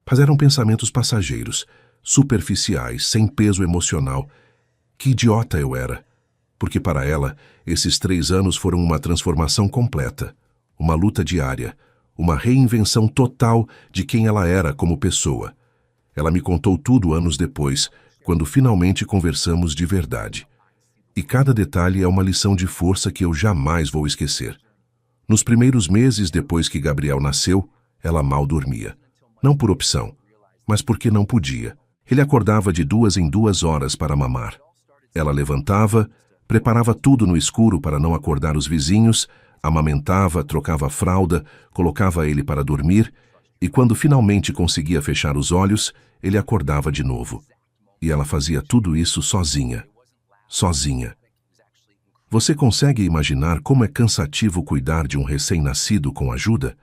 S1: Mas eram pensamentos passageiros, superficiais, sem peso emocional. Que idiota eu era! Porque para ela, esses 3 anos foram uma transformação completa, uma luta diária, uma reinvenção total de quem ela era como pessoa. Ela me contou tudo anos depois, quando finalmente conversamos de verdade. E cada detalhe é uma lição de força que eu jamais vou esquecer. Nos primeiros meses depois que Gabriel nasceu, ela mal dormia. Não por opção, mas porque não podia. Ele acordava de 2 em 2 horas para mamar. Ela levantava, preparava tudo no escuro para não acordar os vizinhos, amamentava, trocava a fralda, colocava ele para dormir, e quando finalmente conseguia fechar os olhos, ele acordava de novo. E ela fazia tudo isso sozinha. Sozinha. Você consegue imaginar como é cansativo cuidar de um recém-nascido com ajuda?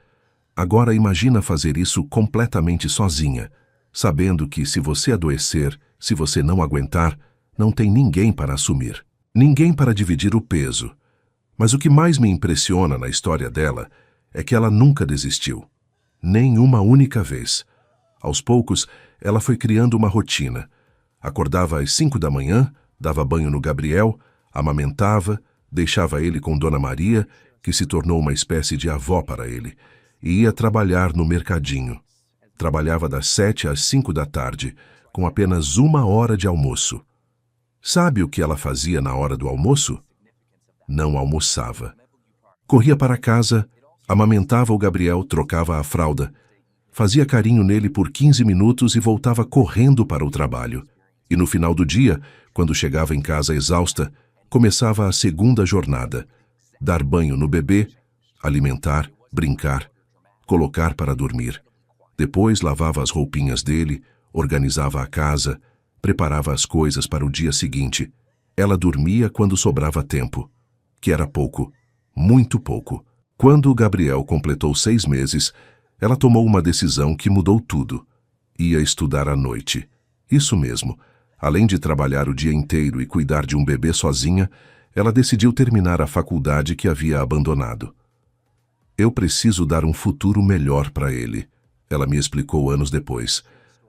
S1: Agora imagina fazer isso completamente sozinha, sabendo que se você adoecer, se você não aguentar, não tem ninguém para assumir. Ninguém para dividir o peso. Mas o que mais me impressiona na história dela é que ela nunca desistiu. Nem uma única vez. Aos poucos, ela foi criando uma rotina. Acordava às 5 da manhã, dava banho no Gabriel, amamentava, deixava ele com Dona Maria, que se tornou uma espécie de avó para ele, e ia trabalhar no mercadinho. Trabalhava das 7 às 5 da tarde, com apenas 1 hora de almoço. Sabe o que ela fazia na hora do almoço? Não almoçava. Corria para casa, amamentava o Gabriel, trocava a fralda, fazia carinho nele por 15 minutos e voltava correndo para o trabalho. E no final do dia, quando chegava em casa exausta, começava a segunda jornada. Dar banho no bebê, alimentar, brincar, colocar para dormir. Depois lavava as roupinhas dele, organizava a casa, preparava as coisas para o dia seguinte. Ela dormia quando sobrava tempo, que era pouco, muito pouco. Quando o Gabriel completou 6 meses, Ela tomou uma decisão que mudou tudo. Ia estudar à noite. Isso mesmo. Além de trabalhar o dia inteiro e cuidar de um bebê sozinha, ela decidiu terminar a faculdade que havia abandonado. Eu preciso dar um futuro melhor para ele, ela me explicou anos depois.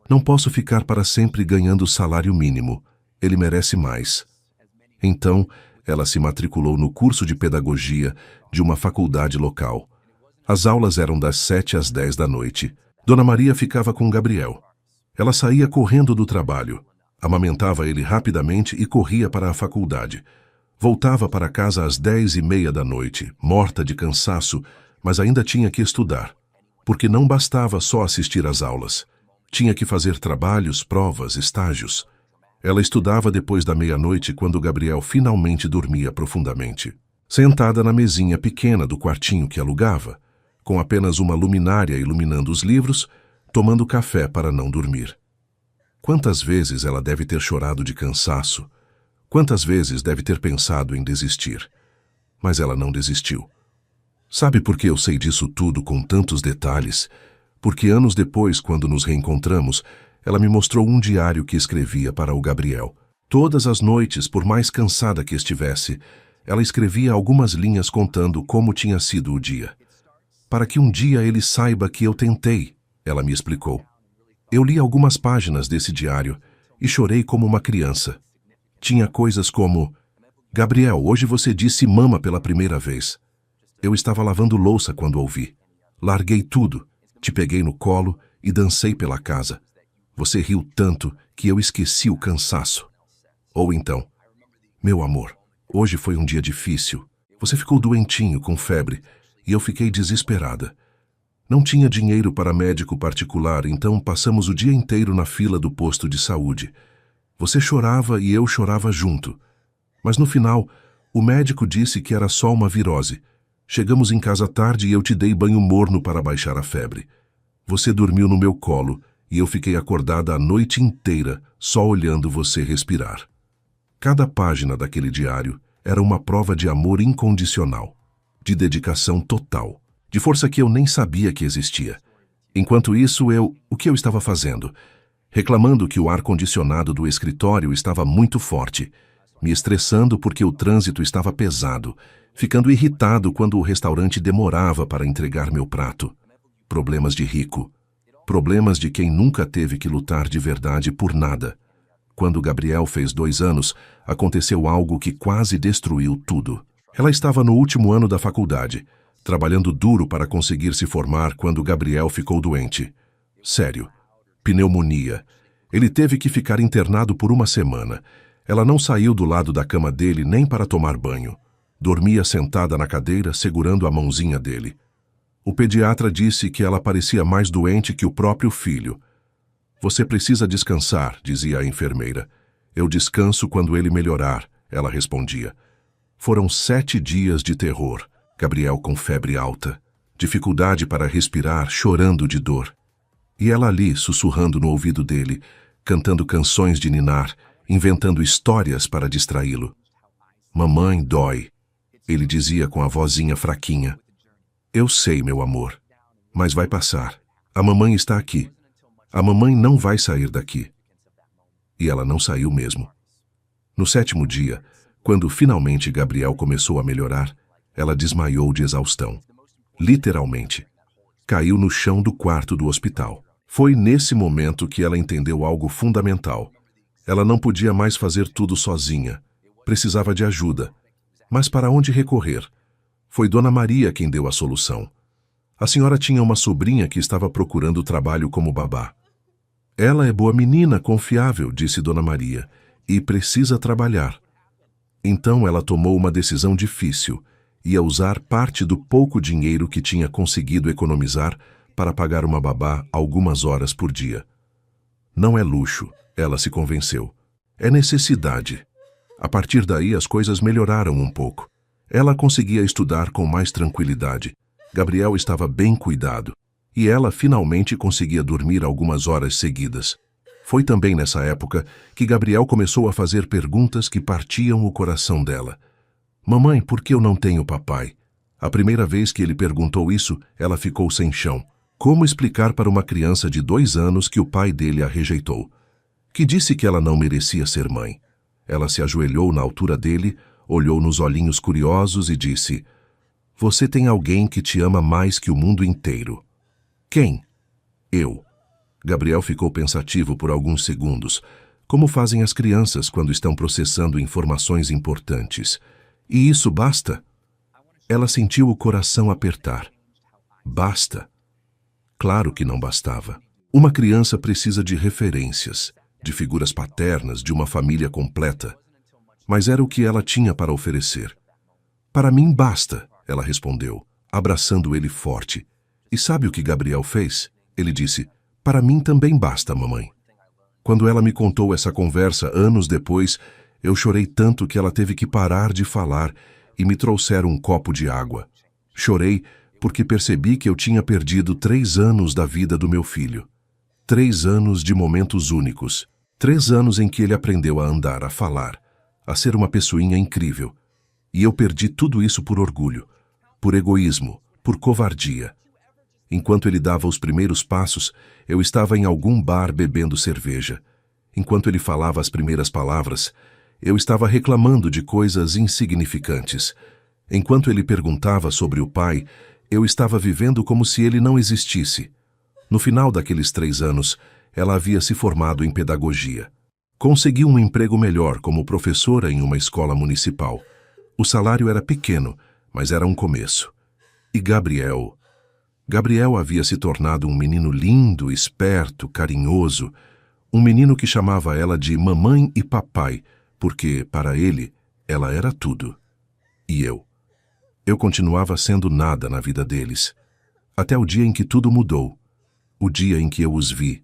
S1: Não posso ficar para sempre ganhando o salário mínimo. Ele merece mais. Então, ela se matriculou no curso de pedagogia de uma faculdade local. As aulas eram das 7 às 10 da noite. Dona Maria ficava com Gabriel. Ela saía correndo do trabalho, amamentava ele rapidamente e corria para a faculdade. Voltava para casa às 10:30 da noite, morta de cansaço, mas ainda tinha que estudar, porque não bastava só assistir às aulas. Tinha que fazer trabalhos, provas, estágios. Ela estudava depois da meia-noite quando Gabriel finalmente dormia profundamente. Sentada na mesinha pequena do quartinho que alugava, com apenas uma luminária iluminando os livros, tomando café para não dormir. Quantas vezes ela deve ter chorado de cansaço? Quantas vezes deve ter pensado em desistir? Mas ela não desistiu. Sabe por que eu sei disso tudo com tantos detalhes? Porque anos depois, quando nos reencontramos, ela me mostrou um diário que escrevia para o Gabriel. Todas as noites, por mais cansada que estivesse, ela escrevia algumas linhas contando como tinha sido o dia. Para que um dia ele saiba que eu tentei, ela me explicou. Eu li algumas páginas desse diário e chorei como uma criança. Tinha coisas como: Gabriel, hoje você disse mama pela primeira vez. Eu estava lavando louça quando ouvi. Larguei tudo, te peguei no colo e dancei pela casa. Você riu tanto que eu esqueci o cansaço. Ou então: meu amor, hoje foi um dia difícil. Você ficou doentinho, com febre, e eu fiquei desesperada. Não tinha dinheiro para médico particular, então passamos o dia inteiro na fila do posto de saúde. Você chorava e eu chorava junto. Mas no final, o médico disse que era só uma virose. Chegamos em casa tarde e eu te dei banho morno para baixar a febre. Você dormiu no meu colo e eu fiquei acordada a noite inteira só olhando você respirar. Cada página daquele diário era uma prova de amor incondicional, de dedicação total, de força que eu nem sabia que existia. Enquanto isso, o que eu estava fazendo? Reclamando que o ar-condicionado do escritório estava muito forte, me estressando porque o trânsito estava pesado, ficando irritado quando o restaurante demorava para entregar meu prato. Problemas de rico. Problemas de quem nunca teve que lutar de verdade por nada. Quando Gabriel fez 2 anos, aconteceu algo que quase destruiu tudo. Ela estava no último ano da faculdade, trabalhando duro para conseguir se formar quando Gabriel ficou doente. Sério. Pneumonia. Ele teve que ficar internado por 1 semana. Ela não saiu do lado da cama dele nem para tomar banho. Dormia sentada na cadeira, segurando a mãozinha dele. O pediatra disse que ela parecia mais doente que o próprio filho. Você precisa descansar, dizia a enfermeira. Eu descanso quando ele melhorar, ela respondia. Foram 7 dias de terror. Gabriel com febre alta, dificuldade para respirar, chorando de dor. E ela ali, sussurrando no ouvido dele, cantando canções de ninar, inventando histórias para distraí-lo. Mamãe, dói, ele dizia com a vozinha fraquinha. Eu sei, meu amor, mas vai passar. A mamãe está aqui. A mamãe não vai sair daqui. E ela não saiu mesmo. No 7º dia, quando finalmente Gabriel começou a melhorar, ela desmaiou de exaustão. Literalmente. Caiu no chão do quarto do hospital. Foi nesse momento que ela entendeu algo fundamental. Ela não podia mais fazer tudo sozinha. Precisava de ajuda. Mas para onde recorrer? Foi Dona Maria quem deu a solução. A senhora tinha uma sobrinha que estava procurando trabalho como babá. Ela é boa menina, confiável, disse Dona Maria, e precisa trabalhar. Então ela tomou uma decisão difícil. Ia usar parte do pouco dinheiro que tinha conseguido economizar para pagar uma babá algumas horas por dia. Não é luxo, ela se convenceu. É necessidade. A partir daí as coisas melhoraram um pouco. Ela conseguia estudar com mais tranquilidade. Gabriel estava bem cuidado. E ela finalmente conseguia dormir algumas horas seguidas. Foi também nessa época que Gabriel começou a fazer perguntas que partiam o coração dela. Mamãe, por que eu não tenho papai? A primeira vez que ele perguntou isso, ela ficou sem chão. Como explicar para uma criança de 2 anos que o pai dele a rejeitou? Que disse que ela não merecia ser mãe? Ela se ajoelhou na altura dele, olhou nos olhinhos curiosos e disse: Você tem alguém que te ama mais que o mundo inteiro. Quem? Eu. Gabriel ficou pensativo por alguns segundos, como fazem as crianças quando estão processando informações importantes. E isso basta? Ela sentiu o coração apertar. Basta? Claro que não bastava. Uma criança precisa de referências, de figuras paternas, de uma família completa. Mas era o que ela tinha para oferecer. Para mim basta, ela respondeu, abraçando ele forte. E sabe o que Gabriel fez? Ele disse: Para mim também basta, mamãe. Quando ela me contou essa conversa anos depois, eu chorei tanto que ela teve que parar de falar e me trouxeram um copo de água. Chorei porque percebi que eu tinha perdido 3 anos da vida do meu filho. 3 anos de momentos únicos. 3 anos em que ele aprendeu a andar, a falar, a ser uma pessoinha incrível. E eu perdi tudo isso por orgulho, por egoísmo, por covardia. Enquanto ele dava os primeiros passos, eu estava em algum bar bebendo cerveja. Enquanto ele falava as primeiras palavras, eu estava reclamando de coisas insignificantes. Enquanto ele perguntava sobre o pai, eu estava vivendo como se ele não existisse. No final daqueles 3 anos, ela havia se formado em pedagogia. Conseguiu um emprego melhor como professora em uma escola municipal. O salário era pequeno, mas era um começo. E Gabriel havia se tornado um menino lindo, esperto, carinhoso, um menino que chamava ela de mamãe e papai, porque, para ele, ela era tudo. E eu continuava sendo nada na vida deles, até o dia em que tudo mudou, o dia em que eu os vi.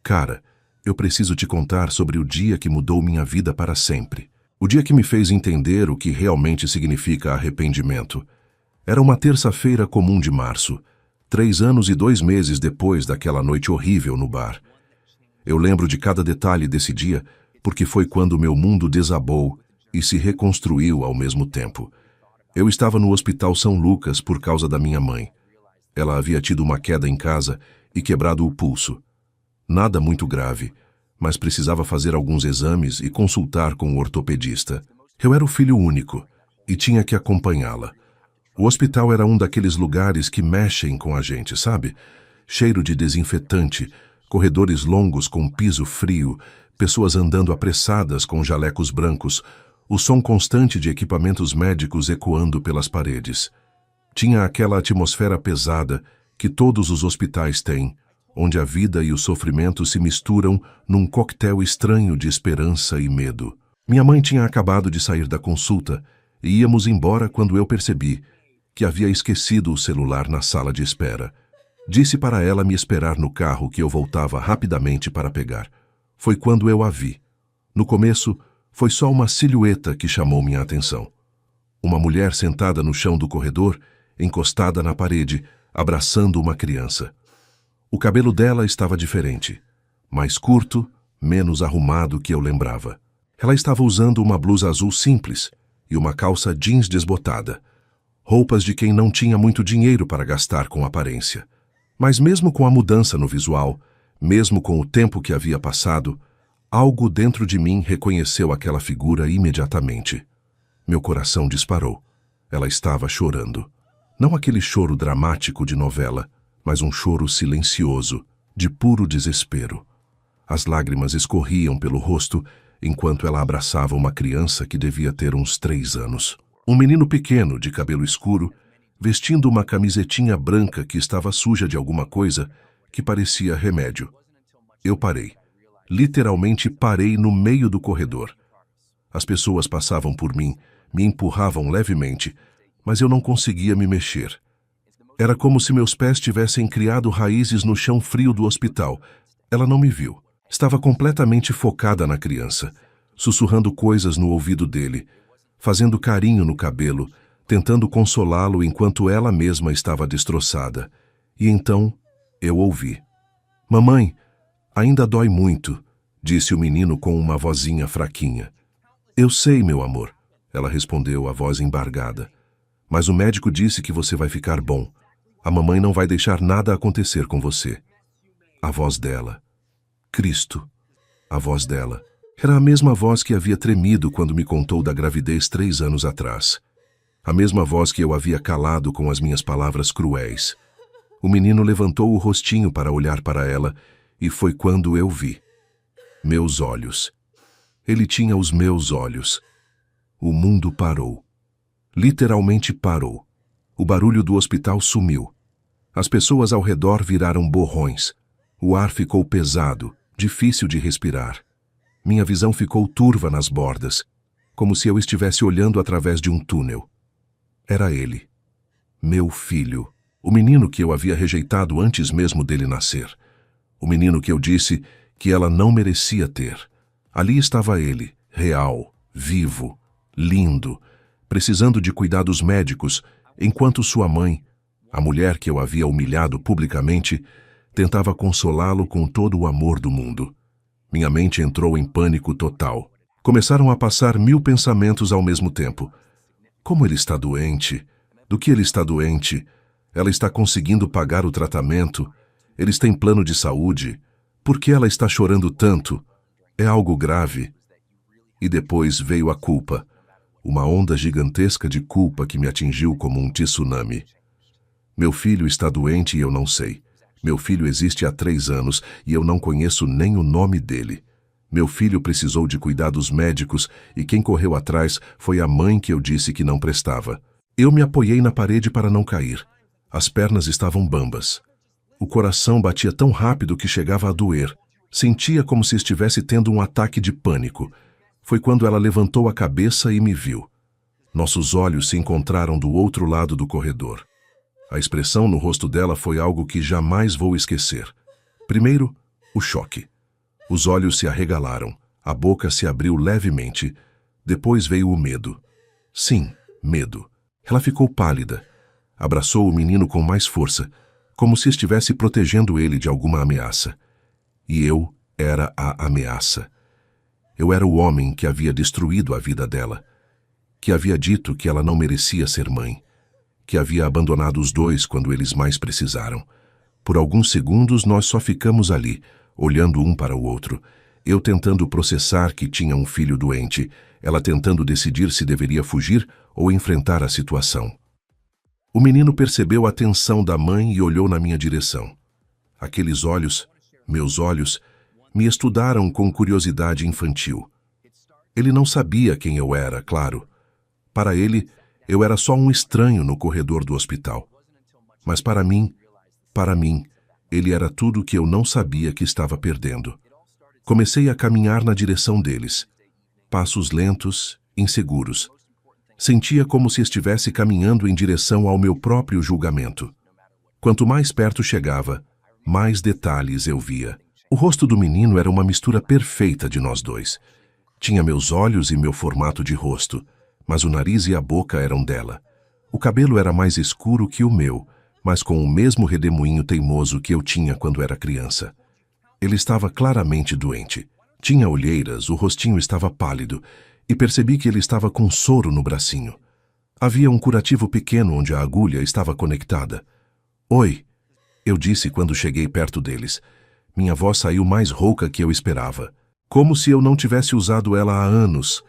S1: Cara, eu preciso te contar sobre o dia que mudou minha vida para sempre. O dia que me fez entender o que realmente significa arrependimento. Era uma terça-feira comum de março, 3 anos e 2 meses depois daquela noite horrível no bar. Eu lembro de cada detalhe desse dia, porque foi quando meu mundo desabou e se reconstruiu ao mesmo tempo. Eu estava no Hospital São Lucas por causa da minha mãe. Ela havia tido uma queda em casa e quebrado o pulso. Nada muito grave, mas precisava fazer alguns exames e consultar com o ortopedista. Eu era o filho único e tinha que acompanhá-la. O hospital era um daqueles lugares que mexem com a gente, sabe? Cheiro de desinfetante, corredores longos com piso frio, pessoas andando apressadas com jalecos brancos, o som constante de equipamentos médicos ecoando pelas paredes. Tinha aquela atmosfera pesada que todos os hospitais têm, onde a vida e o sofrimento se misturam num coquetel estranho de esperança e medo. Minha mãe tinha acabado de sair da consulta e íamos embora quando eu percebi que havia esquecido o celular na sala de espera. Disse para ela me esperar no carro que eu voltava rapidamente para pegar. Foi quando eu a vi. No começo, foi só uma silhueta que chamou minha atenção. Uma mulher sentada no chão do corredor, encostada na parede, abraçando uma criança. O cabelo dela estava diferente, mais curto, menos arrumado que eu lembrava. Ela estava usando uma blusa azul simples e uma calça jeans desbotada. Roupas de quem não tinha muito dinheiro para gastar com aparência. Mas mesmo com a mudança no visual, mesmo com o tempo que havia passado, algo dentro de mim reconheceu aquela figura imediatamente. Meu coração disparou. Ela estava chorando. Não aquele choro dramático de novela, mas um choro silencioso, de puro desespero. As lágrimas escorriam pelo rosto enquanto ela abraçava uma criança que devia ter uns 3 anos. Um menino pequeno, de cabelo escuro, vestindo uma camisetinha branca que estava suja de alguma coisa que parecia remédio. Eu parei. Literalmente parei no meio do corredor. As pessoas passavam por mim, me empurravam levemente, mas eu não conseguia me mexer. Era como se meus pés tivessem criado raízes no chão frio do hospital. Ela não me viu. Estava completamente focada na criança, sussurrando coisas no ouvido dele, fazendo carinho no cabelo, tentando consolá-lo enquanto ela mesma estava destroçada. E então eu ouvi. Mamãe, ainda dói muito, disse o menino com uma vozinha fraquinha. Eu sei, meu amor, ela respondeu, a voz embargada. Mas o médico disse que você vai ficar bom. A mamãe não vai deixar nada acontecer com você. A voz dela. Cristo. A voz dela. Era a mesma voz que havia tremido quando me contou da gravidez 3 anos atrás. A mesma voz que eu havia calado com as minhas palavras cruéis. O menino levantou o rostinho para olhar para ela, e foi quando eu vi. Meus olhos. Ele tinha os meus olhos. O mundo parou. Literalmente parou. O barulho do hospital sumiu. As pessoas ao redor viraram borrões. O ar ficou pesado, difícil de respirar. Minha visão ficou turva nas bordas, como se eu estivesse olhando através de um túnel. Era ele. Meu filho. O menino que eu havia rejeitado antes mesmo dele nascer. O menino que eu disse que ela não merecia ter. Ali estava ele, real, vivo, lindo, precisando de cuidados médicos, enquanto sua mãe, a mulher que eu havia humilhado publicamente, tentava consolá-lo com todo o amor do mundo. Minha mente entrou em pânico total. Começaram a passar 1000 pensamentos ao mesmo tempo. Como ele está doente? Do que ele está doente? Ela está conseguindo pagar o tratamento? Eles têm plano de saúde? Por que ela está chorando tanto? É algo grave. E depois veio a culpa. Uma onda gigantesca de culpa que me atingiu como um tsunami. Meu filho está doente e eu não sei. Meu filho existe há 3 anos e eu não conheço nem o nome dele. Meu filho precisou de cuidados médicos e quem correu atrás foi a mãe que eu disse que não prestava. Eu me apoiei na parede para não cair. As pernas estavam bambas. O coração batia tão rápido que chegava a doer. Sentia como se estivesse tendo um ataque de pânico. Foi quando ela levantou a cabeça e me viu. Nossos olhos se encontraram do outro lado do corredor. A expressão no rosto dela foi algo que jamais vou esquecer. Primeiro, o choque. Os olhos se arregalaram, a boca se abriu levemente. Depois veio o medo. Sim, medo. Ela ficou pálida. Abraçou o menino com mais força, como se estivesse protegendo ele de alguma ameaça. E eu era a ameaça. Eu era o homem que havia destruído a vida dela, que havia dito que ela não merecia ser mãe, que havia abandonado os dois quando eles mais precisaram. Por alguns segundos nós só ficamos ali, olhando um para o outro, eu tentando processar que tinha um filho doente, ela tentando decidir se deveria fugir ou enfrentar a situação. O menino percebeu a tensão da mãe e olhou na minha direção. Aqueles olhos, meus olhos, me estudaram com curiosidade infantil. Ele não sabia quem eu era, claro. Para ele, eu era só um estranho no corredor do hospital. Mas para mim, ele era tudo o que eu não sabia que estava perdendo. Comecei a caminhar na direção deles. Passos lentos, inseguros. Sentia como se estivesse caminhando em direção ao meu próprio julgamento. Quanto mais perto chegava, mais detalhes eu via. O rosto do menino era uma mistura perfeita de nós dois. Tinha meus olhos e meu formato de rosto, mas o nariz e a boca eram dela. O cabelo era mais escuro que o meu, mas com o mesmo redemoinho teimoso que eu tinha quando era criança. Ele estava claramente doente. Tinha olheiras, o rostinho estava pálido, e percebi que ele estava com soro no bracinho. Havia um curativo pequeno onde a agulha estava conectada. "Oi", eu disse quando cheguei perto deles. Minha voz saiu mais rouca que eu esperava. Como se eu não tivesse usado ela há anos.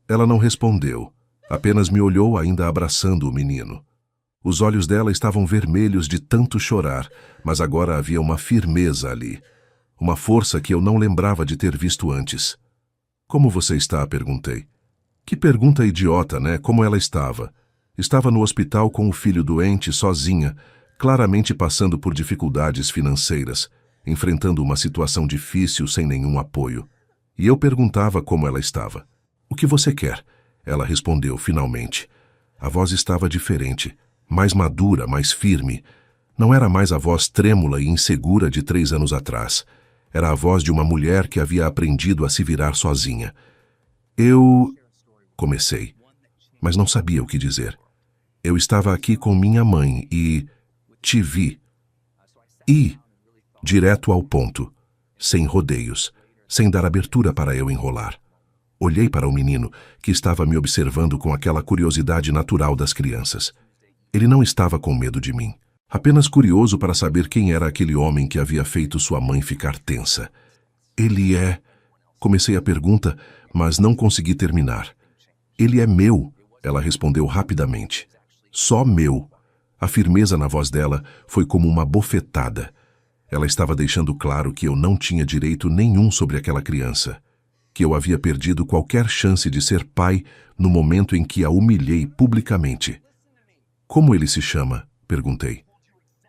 S1: Ela não respondeu. Apenas me olhou ainda abraçando o menino. Os olhos dela estavam vermelhos de tanto chorar, mas agora havia uma firmeza ali. Uma força que eu não lembrava de ter visto antes. "Como você está?", perguntei. Que pergunta idiota, né? Como ela estava? Estava no hospital com o filho doente, sozinha, claramente passando por dificuldades financeiras, enfrentando uma situação difícil sem nenhum apoio. E eu perguntava como ela estava. "O que você quer?", ela respondeu finalmente. A voz estava diferente, mais madura, mais firme. Não era mais a voz trêmula e insegura de 3 anos atrás. Era a voz de uma mulher que havia aprendido a se virar sozinha. Comecei, mas não sabia o que dizer. "Eu estava aqui com minha mãe e te vi." Direto ao ponto, sem rodeios, sem dar abertura para eu enrolar. Olhei para o menino, que estava me observando com aquela curiosidade natural das crianças. Ele não estava com medo de mim. apenas curioso para saber quem era aquele homem que havia feito sua mãe ficar tensa. Ele é... Comecei a pergunta, mas não consegui terminar. Ele é meu, ela respondeu rapidamente. Só meu. A firmeza na voz dela foi como uma bofetada. Ela estava deixando claro que eu não tinha direito nenhum sobre aquela criança, que eu havia perdido qualquer chance de ser pai no momento em que a humilhei publicamente. Como ele se chama? Perguntei.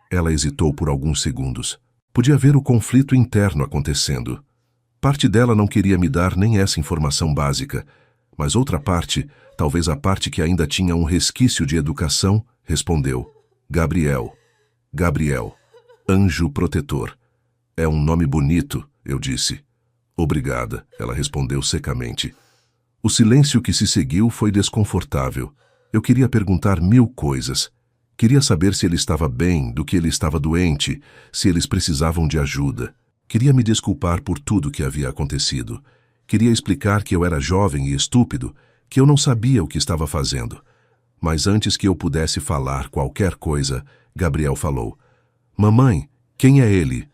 S1: Ela hesitou por alguns segundos. Podia ver o conflito interno acontecendo. Parte dela não queria me dar nem essa informação básica, mas outra parte, talvez a parte que ainda tinha um resquício de educação, respondeu: Gabriel. Gabriel. Anjo protetor. É um nome bonito, eu disse. Obrigada, ela respondeu secamente. O silêncio que se seguiu foi desconfortável. Eu queria perguntar 1000 coisas. Queria saber se ele estava bem, do que ele estava doente, se eles precisavam de ajuda. Queria me desculpar por tudo que havia acontecido. Queria explicar que eu era jovem e estúpido, que eu não sabia o que estava fazendo. Mas antes que eu pudesse falar qualquer coisa, Gabriel falou: Mamãe, quem é ele?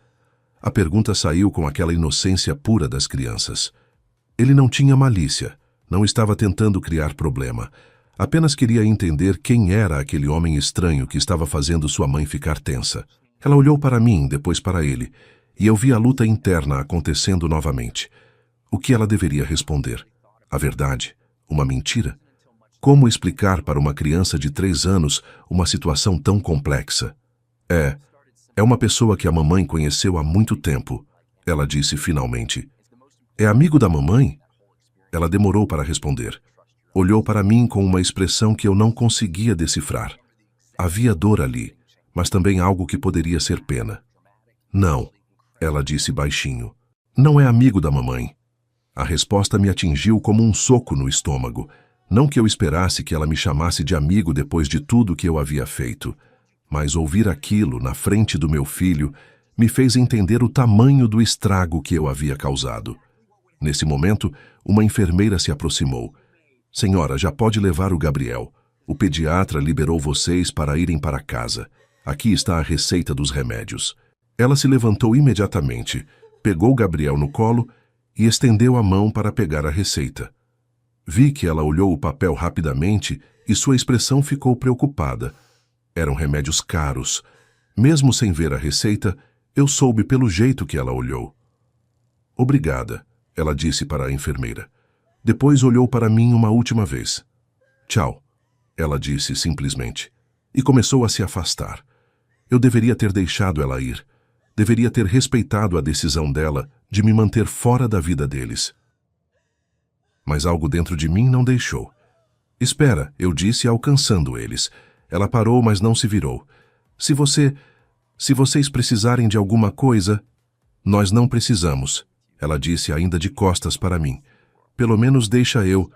S1: A pergunta saiu com aquela inocência pura das crianças. Ele não tinha malícia, não estava tentando criar problema. Apenas queria entender quem era aquele homem estranho que estava fazendo sua mãe ficar tensa. Ela olhou para mim, depois para ele, e eu vi a luta interna acontecendo novamente. O que ela deveria responder? A verdade? Uma mentira? Como explicar para uma criança de 3 anos uma situação tão complexa? É uma pessoa que a mamãe conheceu há muito tempo, ela disse finalmente. É amigo da mamãe? Ela demorou para responder. Olhou para mim com uma expressão que eu não conseguia decifrar. Havia dor ali, mas também algo que poderia ser pena. Não, ela disse baixinho. Não é amigo da mamãe. A resposta me atingiu como um soco no estômago. Não que eu esperasse que ela me chamasse de amigo depois de tudo que eu havia feito, mas ouvir aquilo na frente do meu filho me fez entender o tamanho do estrago que eu havia causado. Nesse momento, uma enfermeira se aproximou. Senhora, já pode levar o Gabriel. O pediatra liberou vocês para irem para casa. Aqui está a receita dos remédios. Ela se levantou imediatamente, pegou Gabriel no colo e estendeu a mão para pegar a receita. Vi que ela olhou o papel rapidamente e sua expressão ficou preocupada. Eram remédios caros. Mesmo sem ver a receita, eu soube pelo jeito que ela olhou. Obrigada, ela disse para a enfermeira. Depois olhou para mim uma última vez. Tchau, ela disse simplesmente, e começou a se afastar. Eu deveria ter deixado ela ir. Deveria ter respeitado a decisão dela de me manter fora da vida deles. Mas algo dentro de mim não deixou. Espera, eu disse alcançando eles. Ela parou, mas não se virou. Se vocês precisarem de alguma coisa... Nós não precisamos, ela disse ainda de costas para mim. Pelo menos deixa eu...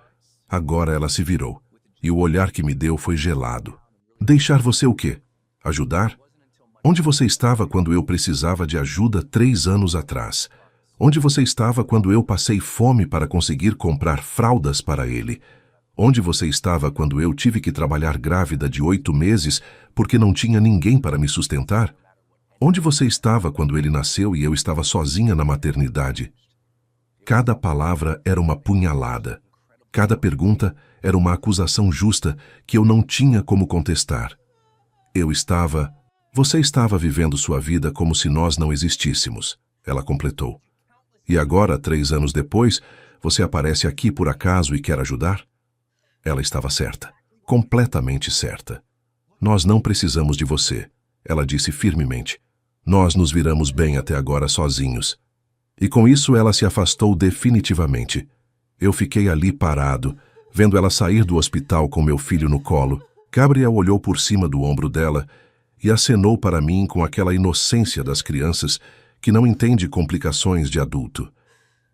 S1: Agora ela se virou, e o olhar que me deu foi gelado. Deixar você o quê? Ajudar? Onde você estava quando eu precisava de ajuda 3 anos atrás? Onde você estava quando eu passei fome para conseguir comprar fraldas para ele? Onde você estava quando eu tive que trabalhar grávida de 8 meses porque não tinha ninguém para me sustentar? Onde você estava quando ele nasceu e eu estava sozinha na maternidade? Cada palavra era uma punhalada. Cada pergunta era uma acusação justa que eu não tinha como contestar. Você estava vivendo sua vida como se nós não existíssemos, ela completou. E agora, 3 anos depois, você aparece aqui por acaso e quer ajudar? Ela estava certa, completamente certa. Nós não precisamos de você, ela disse firmemente. Nós nos viramos bem até agora sozinhos. E com isso ela se afastou definitivamente. Eu fiquei ali parado, vendo ela sair do hospital com meu filho no colo. Gabriel olhou por cima do ombro dela e acenou para mim com aquela inocência das crianças que não entende complicações de adulto.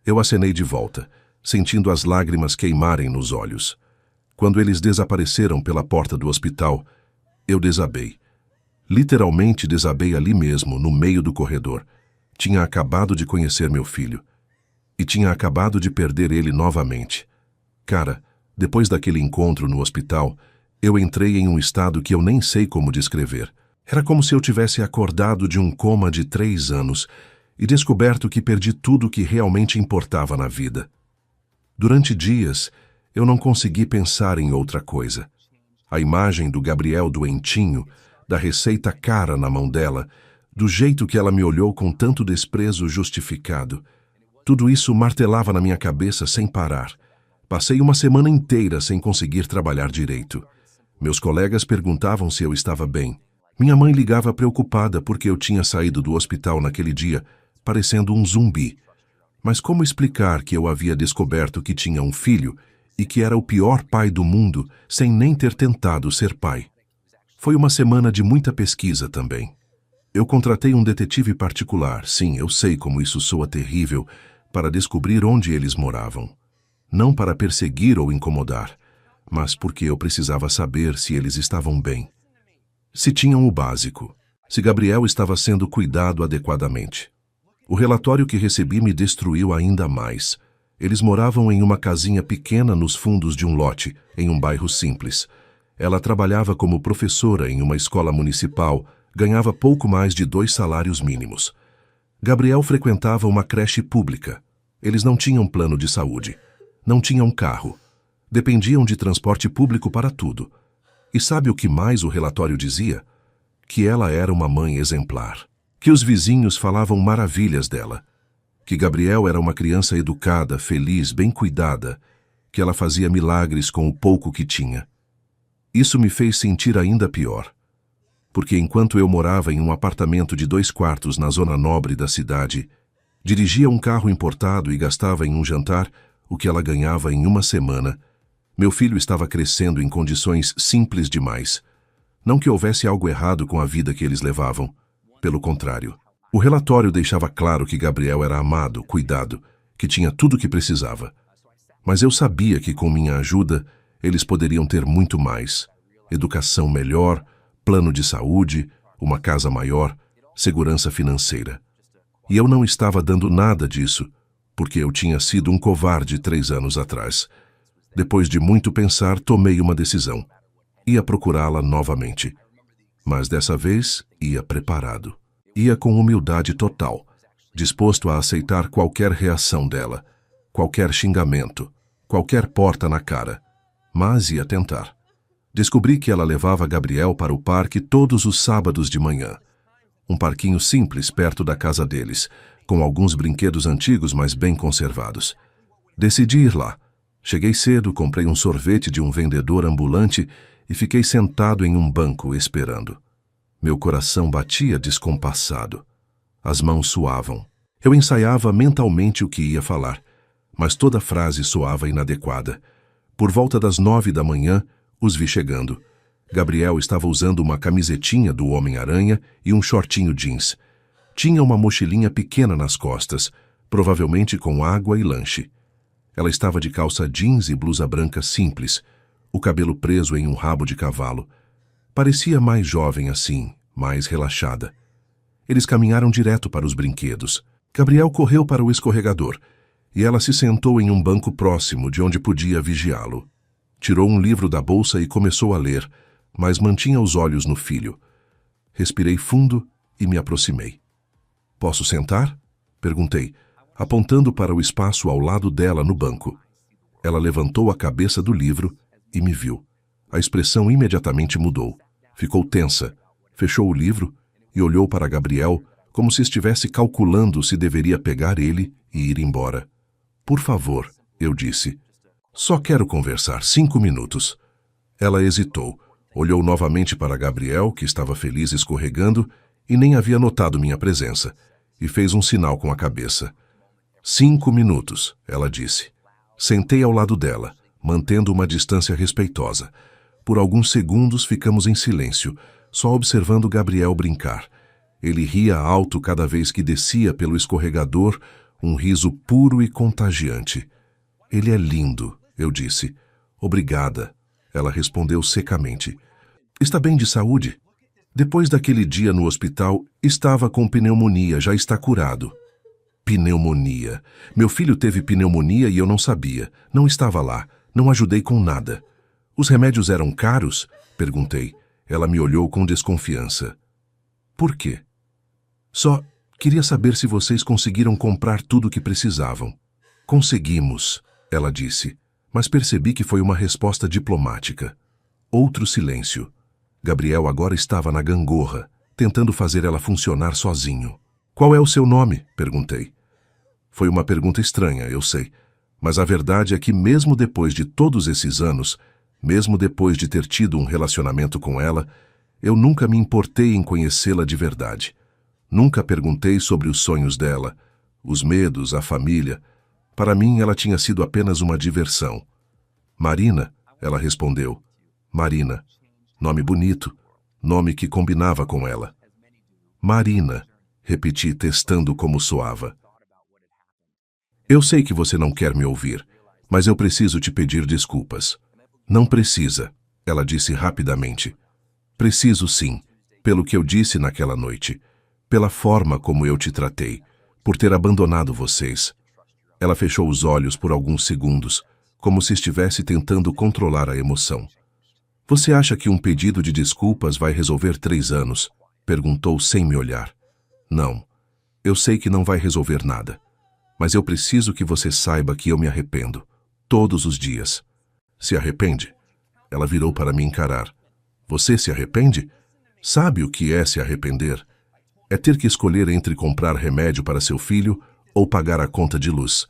S1: Eu acenei de volta, sentindo as lágrimas queimarem nos olhos. Quando eles desapareceram pela porta do hospital, eu desabei. Literalmente desabei ali mesmo, no meio do corredor. Tinha acabado de conhecer meu filho. E tinha acabado de perder ele novamente. Cara, depois daquele encontro no hospital, eu entrei em um estado que eu nem sei como descrever. Era como se eu tivesse acordado de um coma de 3 anos e descoberto que perdi tudo o que realmente importava na vida. Durante dias, eu não consegui pensar em outra coisa. A imagem do Gabriel doentinho, da receita cara na mão dela, do jeito que ela me olhou com tanto desprezo justificado. Tudo isso martelava na minha cabeça sem parar. Passei uma semana inteira sem conseguir trabalhar direito. Meus colegas perguntavam se eu estava bem. Minha mãe ligava preocupada porque eu tinha saído do hospital naquele dia, parecendo um zumbi. Mas como explicar que eu havia descoberto que tinha um filho e que era o pior pai do mundo sem nem ter tentado ser pai? Foi uma semana de muita pesquisa também. Eu contratei um detetive particular, sim, eu sei como isso soa terrível, para descobrir onde eles moravam. Não para perseguir ou incomodar, mas porque eu precisava saber se eles estavam bem. Se tinham o básico, se Gabriel estava sendo cuidado adequadamente. O relatório que recebi me destruiu ainda mais. Eles moravam em uma casinha pequena nos fundos de um lote, em um bairro simples. Ela trabalhava como professora em uma escola municipal, ganhava pouco mais de 2 salários mínimos. Gabriel frequentava uma creche pública. Eles não tinham plano de saúde. Não tinham carro. Dependiam de transporte público para tudo. E sabe o que mais o relatório dizia? Que ela era uma mãe exemplar. Que os vizinhos falavam maravilhas dela. Que Gabriel era uma criança educada, feliz, bem cuidada. Que ela fazia milagres com o pouco que tinha. Isso me fez sentir ainda pior. Porque enquanto eu morava em um apartamento de 2 quartos na zona nobre da cidade, dirigia um carro importado e gastava em um jantar o que ela ganhava em uma semana, meu filho estava crescendo em condições simples demais. Não que houvesse algo errado com a vida que eles levavam. Pelo contrário. O relatório deixava claro que Gabriel era amado, cuidado, que tinha tudo o que precisava. Mas eu sabia que com minha ajuda, eles poderiam ter muito mais. Educação melhor, plano de saúde, uma casa maior, segurança financeira. E eu não estava dando nada disso, porque eu tinha sido um covarde 3 anos atrás. Depois de muito pensar, tomei uma decisão. Ia procurá-la novamente. Mas dessa vez, ia preparado. Ia com humildade total, disposto a aceitar qualquer reação dela, qualquer xingamento, qualquer porta na cara. Mas ia tentar. Descobri que ela levava Gabriel para o parque todos os sábados de manhã. Um parquinho simples perto da casa deles, com alguns brinquedos antigos, mas bem conservados. Decidi ir lá. Cheguei cedo, comprei um sorvete de um vendedor ambulante e fiquei sentado em um banco esperando. Meu coração batia descompassado. As mãos suavam. Eu ensaiava mentalmente o que ia falar, mas toda frase soava inadequada. Por volta das 9 da manhã, os vi chegando. Gabriel estava usando uma camisetinha do Homem-Aranha e um shortinho jeans. Tinha uma mochilinha pequena nas costas, provavelmente com água e lanche. Ela estava de calça jeans e blusa branca simples, o cabelo preso em um rabo de cavalo. Parecia mais jovem assim, mais relaxada. Eles caminharam direto para os brinquedos. Gabriel correu para o escorregador, e ela se sentou em um banco próximo de onde podia vigiá-lo. Tirou um livro da bolsa e começou a ler, mas mantinha os olhos no filho. Respirei fundo e me aproximei. "Posso sentar?" perguntei, apontando para o espaço ao lado dela no banco. Ela levantou a cabeça do livro e me viu. A expressão imediatamente mudou. Ficou tensa, fechou o livro e olhou para Gabriel como se estivesse calculando se deveria pegar ele e ir embora. "Por favor", eu disse. "Só quero conversar 5 minutos." Ela hesitou, olhou novamente para Gabriel, que estava feliz escorregando e nem havia notado minha presença, e fez um sinal com a cabeça. 5 minutos, ela disse. Sentei ao lado dela, mantendo uma distância respeitosa. Por alguns segundos ficamos em silêncio, só observando Gabriel brincar. Ele ria alto cada vez que descia pelo escorregador, um riso puro e contagiante. "Ele é lindo", eu disse. "Obrigada", ela respondeu secamente. "Está bem de saúde?" Depois daquele dia no hospital, estava com pneumonia, já está curado. Pneumonia. Meu filho teve pneumonia e eu não sabia. Não estava lá. Não ajudei com nada. "Os remédios eram caros?" perguntei. Ela me olhou com desconfiança. Por quê? Só queria saber se vocês conseguiram comprar tudo o que precisavam. Conseguimos, ela disse, mas percebi que foi uma resposta diplomática. Outro silêncio. Gabriel agora estava na gangorra, tentando fazer ela funcionar sozinho. Qual é o seu nome? Perguntei. Foi uma pergunta estranha, eu sei, mas a verdade é que mesmo depois de todos esses anos, mesmo depois de ter tido um relacionamento com ela, eu nunca me importei em conhecê-la de verdade. Nunca perguntei sobre os sonhos dela, os medos, a família. Para mim, ela tinha sido apenas uma diversão. Marina, ela respondeu. Marina. Nome bonito, nome que combinava com ela. Marina, repeti, testando como soava. Eu sei que você não quer me ouvir, mas eu preciso te pedir desculpas. Não precisa, ela disse rapidamente. Preciso sim, pelo que eu disse naquela noite, pela forma como eu te tratei, por ter abandonado vocês. Ela fechou os olhos por alguns segundos, como se estivesse tentando controlar a emoção. Você acha que um pedido de desculpas vai resolver 3 anos? Perguntou sem me olhar. Não, eu sei que não vai resolver nada. Mas eu preciso que você saiba que eu me arrependo. Todos os dias. Se arrepende? Ela virou para me encarar. Você se arrepende? Sabe o que é se arrepender? É ter que escolher entre comprar remédio para seu filho ou pagar a conta de luz.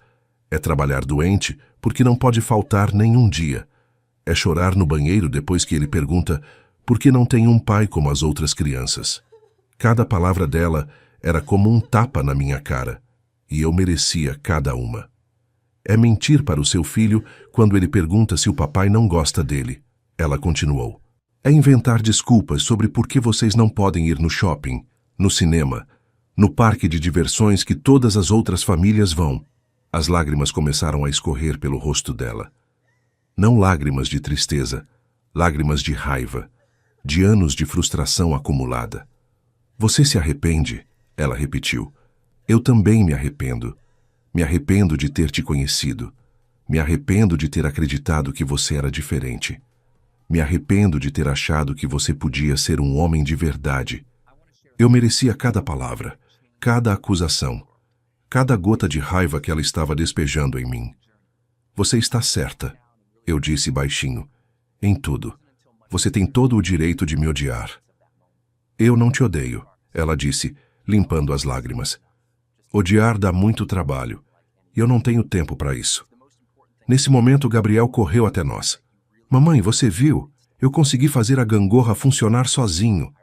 S1: É trabalhar doente porque não pode faltar nenhum dia. É chorar no banheiro depois que ele pergunta por que não tem um pai como as outras crianças. Cada palavra dela era como um tapa na minha cara, e eu merecia cada uma. É mentir para o seu filho quando ele pergunta se o papai não gosta dele. Ela continuou. É inventar desculpas sobre por que vocês não podem ir no shopping, no cinema, no parque de diversões que todas as outras famílias vão. As lágrimas começaram a escorrer pelo rosto dela. Não lágrimas de tristeza, lágrimas de raiva, de anos de frustração acumulada. Você se arrepende? Ela repetiu. Eu também me arrependo. Me arrependo de ter te conhecido. Me arrependo de ter acreditado que você era diferente. Me arrependo de ter achado que você podia ser um homem de verdade. Eu merecia cada palavra, cada acusação, cada gota de raiva que ela estava despejando em mim. Você está certa, eu disse baixinho. Em tudo. Você tem todo o direito de me odiar. Eu não te odeio, ela disse, limpando as lágrimas. Odiar dá muito trabalho, e eu não tenho tempo para isso. Nesse momento, Gabriel correu até nós. Mamãe, você viu? Eu consegui fazer a gangorra funcionar sozinho.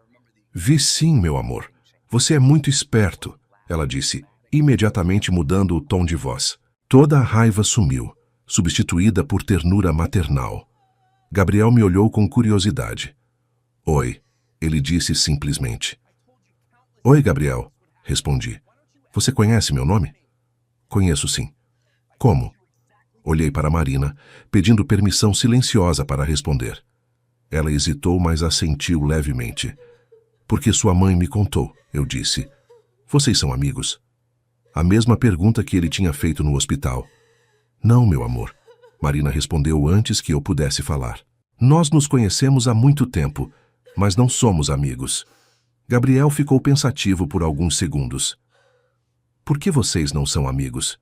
S1: Vi sim, meu amor. Você é muito esperto, ela disse, imediatamente mudando o tom de voz. Toda a raiva sumiu, substituída por ternura maternal. Gabriel me olhou com curiosidade. Oi, ele disse simplesmente. Oi, Gabriel, respondi. Você conhece meu nome? Conheço sim. Como? Olhei para Marina, pedindo permissão silenciosa para responder. Ela hesitou, mas assentiu levemente. Porque sua mãe me contou, eu disse. Vocês são amigos? A mesma pergunta que ele tinha feito no hospital. Não, meu amor. Marina respondeu antes que eu pudesse falar. Nós nos conhecemos há muito tempo, mas não somos amigos. Gabriel ficou pensativo por alguns segundos. Por que vocês não são amigos?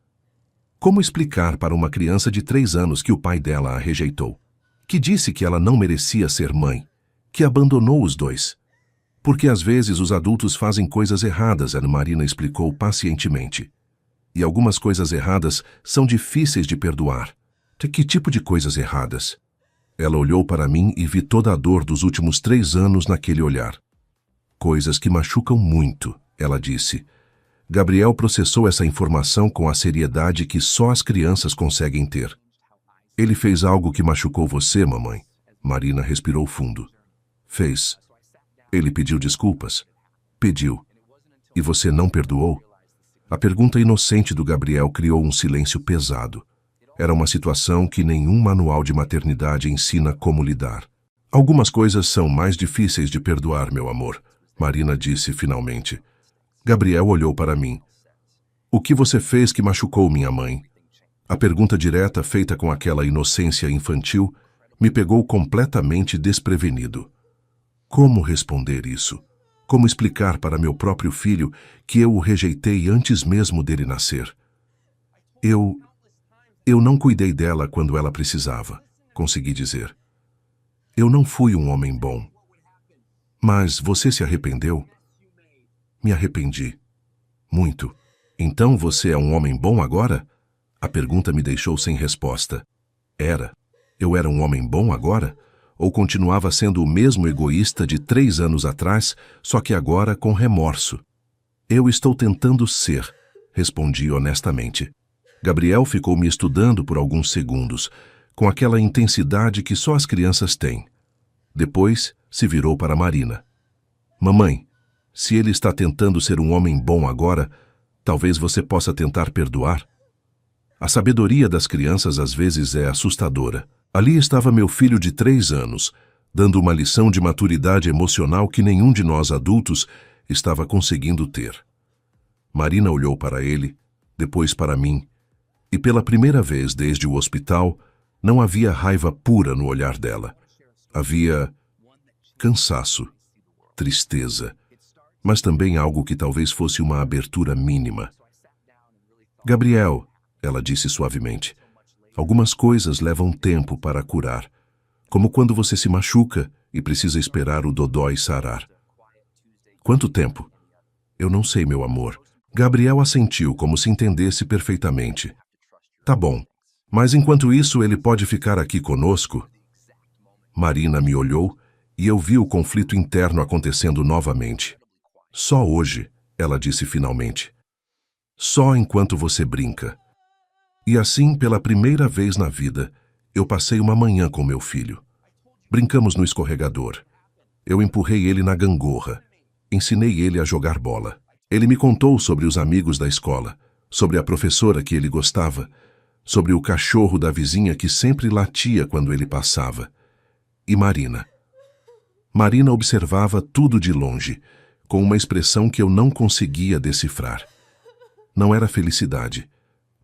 S1: Como explicar para uma criança de 3 anos que o pai dela a rejeitou? Que disse que ela não merecia ser mãe? Que abandonou os dois? Porque às vezes os adultos fazem coisas erradas, a Marina explicou pacientemente. E algumas coisas erradas são difíceis de perdoar. Que tipo de coisas erradas? Ela olhou para mim e vi toda a dor dos últimos 3 anos naquele olhar. Coisas que machucam muito, ela disse. Gabriel processou essa informação com a seriedade que só as crianças conseguem ter. Ele fez algo que machucou você, mamãe? Marina respirou fundo. Fez. Ele pediu desculpas? Pediu. E você não perdoou? A pergunta inocente do Gabriel criou um silêncio pesado. Era uma situação que nenhum manual de maternidade ensina como lidar. Algumas coisas são mais difíceis de perdoar, meu amor, Marina disse finalmente. Gabriel olhou para mim. O que você fez que machucou minha mãe? A pergunta direta, feita com aquela inocência infantil, me pegou completamente desprevenido. Como responder isso? Como explicar para meu próprio filho que eu o rejeitei antes mesmo dele nascer? Eu não cuidei dela quando ela precisava, consegui dizer. Eu não fui um homem bom. Mas você se arrependeu? Me arrependi. Muito. Então você é um homem bom agora? A pergunta me deixou sem resposta. Era. Eu era um homem bom agora? Ou continuava sendo o mesmo egoísta de 3 anos atrás, só que agora com remorso? Eu estou tentando ser, respondi honestamente. Gabriel ficou me estudando por alguns segundos, com aquela intensidade que só as crianças têm. Depois, se virou para Marina. Mamãe, se ele está tentando ser um homem bom agora, talvez você possa tentar perdoar? A sabedoria das crianças às vezes é assustadora. Ali estava meu filho de 3 anos, dando uma lição de maturidade emocional que nenhum de nós adultos estava conseguindo ter. Marina olhou para ele, depois para mim, e pela primeira vez desde o hospital, não havia raiva pura no olhar dela. Havia cansaço, tristeza, mas também algo que talvez fosse uma abertura mínima. Gabriel, ela disse suavemente, algumas coisas levam tempo para curar, como quando você se machuca e precisa esperar o dodói sarar. Quanto tempo? Eu não sei, meu amor. Gabriel assentiu como se entendesse perfeitamente. Tá bom, mas enquanto isso ele pode ficar aqui conosco? Marina me olhou e eu vi o conflito interno acontecendo novamente. Só hoje, ela disse finalmente. Só enquanto você brinca. E assim, pela primeira vez na vida, eu passei uma manhã com meu filho. Brincamos no escorregador. Eu empurrei ele na gangorra. Ensinei ele a jogar bola. Ele me contou sobre os amigos da escola, sobre a professora que ele gostava, sobre o cachorro da vizinha que sempre latia quando ele passava. E Marina. Marina observava tudo de longe, com uma expressão que eu não conseguia decifrar. Não era felicidade,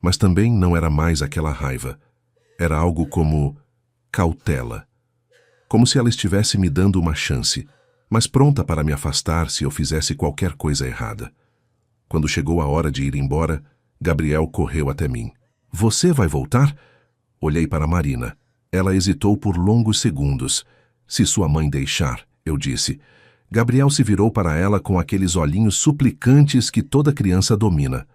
S1: mas também não era mais aquela raiva. Era algo como cautela. Como se ela estivesse me dando uma chance, mas pronta para me afastar se eu fizesse qualquer coisa errada. Quando chegou a hora de ir embora, Gabriel correu até mim. Você vai voltar? Olhei para Marina. Ela hesitou por longos segundos. Se sua mãe deixar, eu disse. Gabriel se virou para ela com aqueles olhinhos suplicantes que toda criança domina.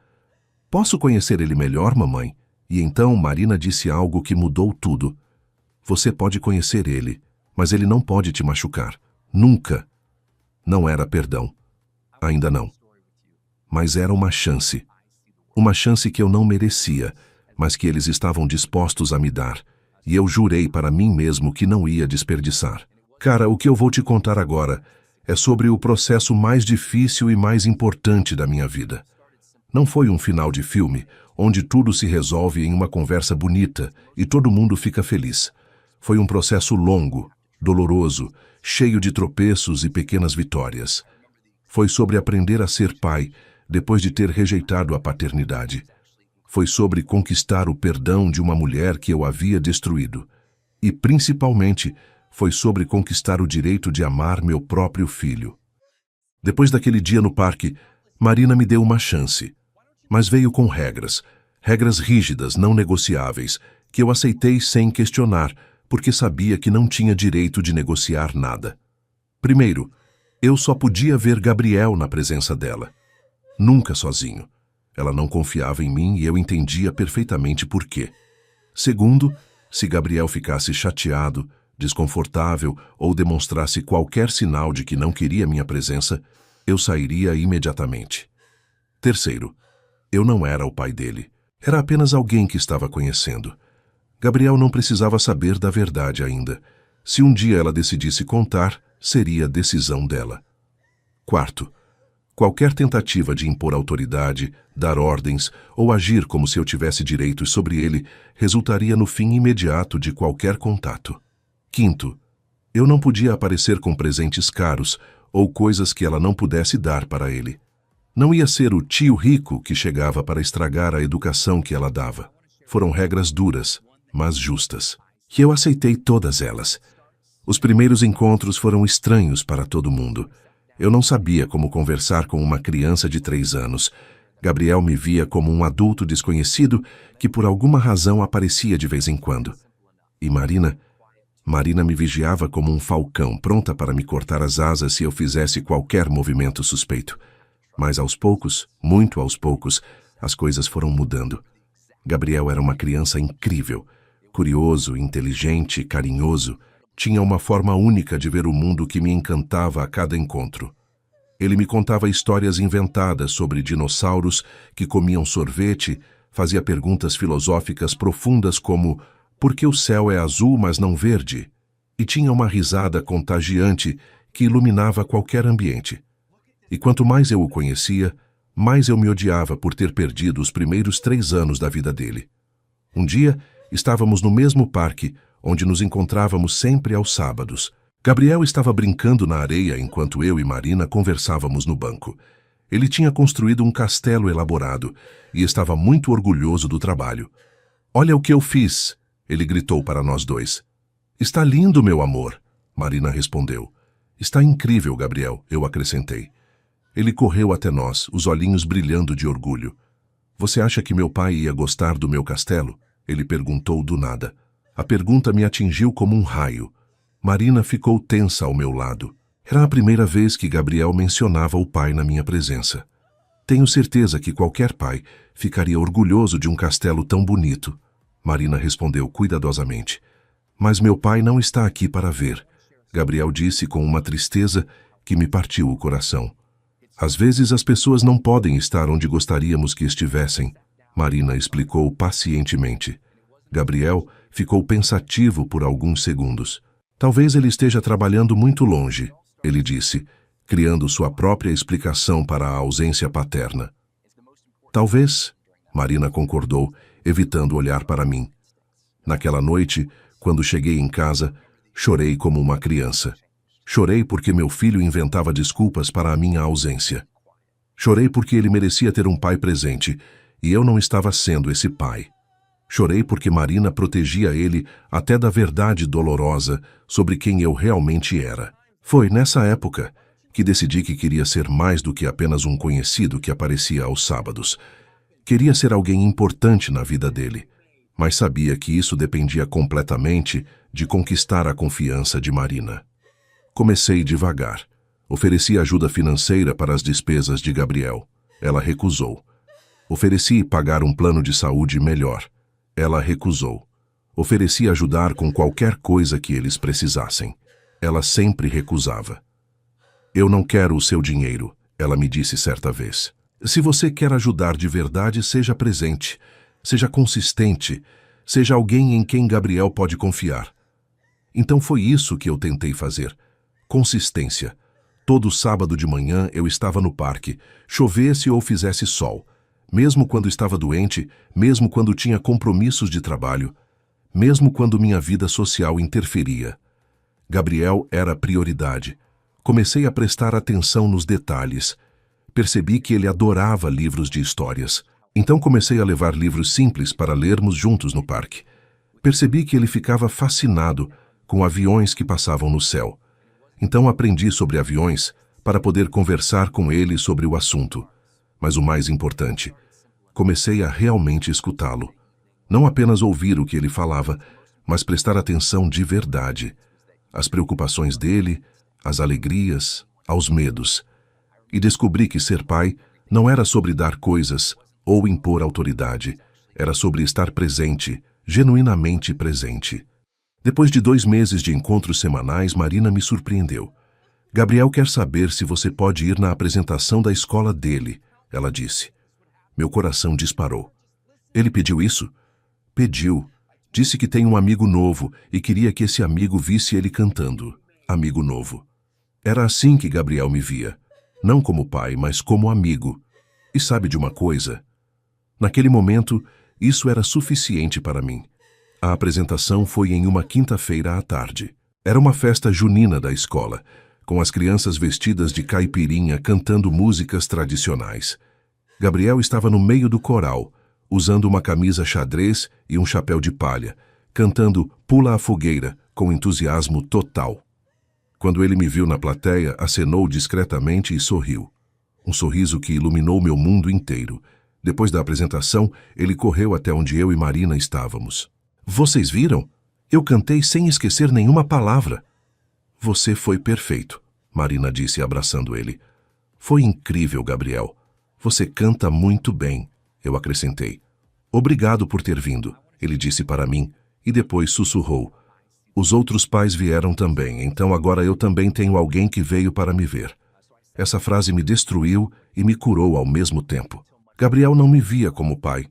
S1: Posso conhecer ele melhor, mamãe? E então Marina disse algo que mudou tudo. Você pode conhecer ele, mas ele não pode te machucar. Nunca. Não era perdão. Ainda não. Mas era uma chance. Uma chance que eu não merecia, mas que eles estavam dispostos a me dar. E eu jurei para mim mesmo que não ia desperdiçar. Cara, o que eu vou te contar agora é sobre o processo mais difícil e mais importante da minha vida. Não foi um final de filme, onde tudo se resolve em uma conversa bonita e todo mundo fica feliz. Foi um processo longo, doloroso, cheio de tropeços e pequenas vitórias. Foi sobre aprender a ser pai, depois de ter rejeitado a paternidade. Foi sobre conquistar o perdão de uma mulher que eu havia destruído. E, principalmente, foi sobre conquistar o direito de amar meu próprio filho. Depois daquele dia no parque, Marina me deu uma chance. Mas veio com regras rígidas, não negociáveis, que eu aceitei sem questionar, porque sabia que não tinha direito de negociar nada. Primeiro, eu só podia ver Gabriel na presença dela. Nunca sozinho. Ela não confiava em mim e eu entendia perfeitamente por quê. Segundo, se Gabriel ficasse chateado, desconfortável ou demonstrasse qualquer sinal de que não queria minha presença, eu sairia imediatamente. Terceiro, eu não era o pai dele. Era apenas alguém que estava conhecendo. Gabriel não precisava saber da verdade ainda. Se um dia ela decidisse contar, seria decisão dela. Quarto, qualquer tentativa de impor autoridade, dar ordens ou agir como se eu tivesse direitos sobre ele resultaria no fim imediato de qualquer contato. Quinto, eu não podia aparecer com presentes caros ou coisas que ela não pudesse dar para ele. Não ia ser o tio rico que chegava para estragar a educação que ela dava. Foram regras duras, mas justas. E eu aceitei todas elas. Os primeiros encontros foram estranhos para todo mundo. Eu não sabia como conversar com uma criança de 3 anos. Gabriel me via como um adulto desconhecido que por alguma razão aparecia de vez em quando. E Marina me vigiava como um falcão, pronta para me cortar as asas se eu fizesse qualquer movimento suspeito. Mas aos poucos, muito aos poucos, as coisas foram mudando. Gabriel era uma criança incrível, curioso, inteligente, carinhoso. Tinha uma forma única de ver o mundo que me encantava a cada encontro. Ele me contava histórias inventadas sobre dinossauros que comiam sorvete, fazia perguntas filosóficas profundas como por que o céu é azul, mas não verde? E tinha uma risada contagiante que iluminava qualquer ambiente. E quanto mais eu o conhecia, mais eu me odiava por ter perdido os primeiros 3 anos da vida dele. Um dia, estávamos no mesmo parque, onde nos encontrávamos sempre aos sábados. Gabriel estava brincando na areia enquanto eu e Marina conversávamos no banco. Ele tinha construído um castelo elaborado e estava muito orgulhoso do trabalho. "Olha o que eu fiz!" Ele gritou para nós dois. "Está lindo, meu amor!" Marina respondeu. "Está incrível, Gabriel", eu acrescentei. Ele correu até nós, os olhinhos brilhando de orgulho. "Você acha que meu pai ia gostar do meu castelo?" Ele perguntou do nada. A pergunta me atingiu como um raio. Marina ficou tensa ao meu lado. Era a primeira vez que Gabriel mencionava o pai na minha presença. "Tenho certeza que qualquer pai ficaria orgulhoso de um castelo tão bonito", Marina respondeu cuidadosamente. "Mas meu pai não está aqui para ver", Gabriel disse com uma tristeza que me partiu o coração. "Às vezes as pessoas não podem estar onde gostaríamos que estivessem", Marina explicou pacientemente. Gabriel ficou pensativo por alguns segundos. "Talvez ele esteja trabalhando muito longe", ele disse, criando sua própria explicação para a ausência paterna. "Talvez", Marina concordou, evitando olhar para mim. Naquela noite, quando cheguei em casa, chorei como uma criança. Chorei porque meu filho inventava desculpas para a minha ausência. Chorei porque ele merecia ter um pai presente, e eu não estava sendo esse pai. Chorei porque Marina protegia ele até da verdade dolorosa sobre quem eu realmente era. Foi nessa época que decidi que queria ser mais do que apenas um conhecido que aparecia aos sábados. Queria ser alguém importante na vida dele, mas sabia que isso dependia completamente de conquistar a confiança de Marina. Comecei devagar. Ofereci ajuda financeira para as despesas de Gabriel. Ela recusou. Ofereci pagar um plano de saúde melhor. Ela recusou. Ofereci ajudar com qualquer coisa que eles precisassem. Ela sempre recusava. "Eu não quero o seu dinheiro", ela me disse certa vez. "Se você quer ajudar de verdade, seja presente, seja consistente, seja alguém em quem Gabriel pode confiar." Então foi isso que eu tentei fazer. Consistência. Todo sábado de manhã eu estava no parque, chovesse ou fizesse sol. Mesmo quando estava doente, mesmo quando tinha compromissos de trabalho, mesmo quando minha vida social interferia. Gabriel era a prioridade. Comecei a prestar atenção nos detalhes. Percebi que ele adorava livros de histórias. Então comecei a levar livros simples para lermos juntos no parque. Percebi que ele ficava fascinado com aviões que passavam no céu. Então aprendi sobre aviões para poder conversar com ele sobre o assunto. Mas o mais importante, comecei a realmente escutá-lo. Não apenas ouvir o que ele falava, mas prestar atenção de verdade. As preocupações dele, as alegrias, aos medos. E descobri que ser pai não era sobre dar coisas ou impor autoridade. Era sobre estar presente, genuinamente presente. Depois de 2 meses de encontros semanais, Marina me surpreendeu. "Gabriel quer saber se você pode ir na apresentação da escola dele", ela disse. Meu coração disparou. "Ele pediu isso?" "Pediu. Disse que tem um amigo novo e queria que esse amigo visse ele cantando. Amigo novo." Era assim que Gabriel me via. Não como pai, mas como amigo. E sabe de uma coisa? Naquele momento, isso era suficiente para mim. A apresentação foi em uma quinta-feira à tarde. Era uma festa junina da escola, com as crianças vestidas de caipirinha cantando músicas tradicionais. Gabriel estava no meio do coral, usando uma camisa xadrez e um chapéu de palha, cantando Pula a Fogueira com entusiasmo total. Quando ele me viu na plateia, acenou discretamente e sorriu. Um sorriso que iluminou meu mundo inteiro. Depois da apresentação, ele correu até onde eu e Marina estávamos. Vocês viram? Eu cantei sem esquecer nenhuma palavra. Você foi perfeito, Marina disse abraçando ele. Foi incrível, Gabriel. Você canta muito bem, eu acrescentei. Obrigado por ter vindo, ele disse para mim, e depois sussurrou. Os outros pais vieram também, então agora eu também tenho alguém que veio para me ver. Essa frase me destruiu e me curou ao mesmo tempo. Gabriel não me via como pai,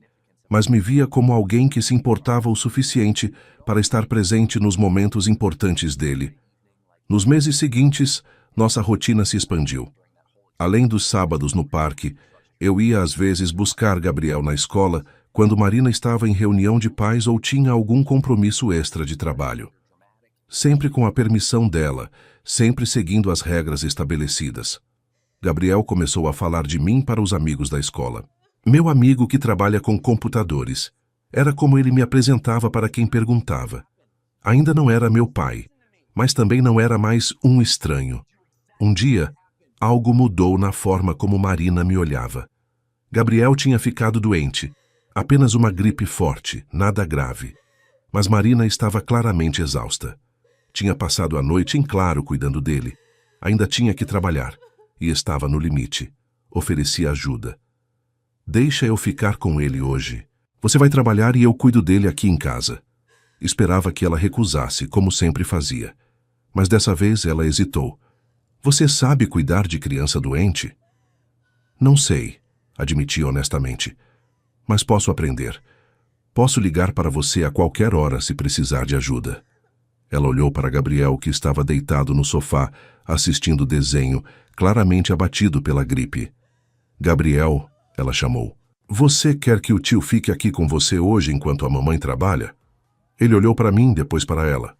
S1: mas me via como alguém que se importava o suficiente para estar presente nos momentos importantes dele. Nos meses seguintes, nossa rotina se expandiu. Além dos sábados no parque, eu ia às vezes buscar Gabriel na escola quando Marina estava em reunião de pais ou tinha algum compromisso extra de trabalho. Sempre com a permissão dela, sempre seguindo as regras estabelecidas. Gabriel começou a falar de mim para os amigos da escola. Meu amigo que trabalha com computadores. Era como ele me apresentava para quem perguntava. Ainda não era meu pai, mas também não era mais um estranho. Um dia, algo mudou na forma como Marina me olhava. Gabriel tinha ficado doente. Apenas uma gripe forte, nada grave. Mas Marina estava claramente exausta. Tinha passado a noite em claro cuidando dele. Ainda tinha que trabalhar. E estava no limite. Ofereci ajuda. Deixa eu ficar com ele hoje. Você vai trabalhar e eu cuido dele aqui em casa. Esperava que ela recusasse, como sempre fazia. Mas dessa vez ela hesitou. Você sabe cuidar de criança doente? Não sei, admiti honestamente. Mas posso aprender. Posso ligar para você a qualquer hora se precisar de ajuda. Ela olhou para Gabriel, que estava deitado no sofá, assistindo desenho, claramente abatido pela gripe. Gabriel, ela chamou. Você quer que o tio fique aqui com você hoje enquanto a mamãe trabalha? Ele olhou para mim, depois para ela.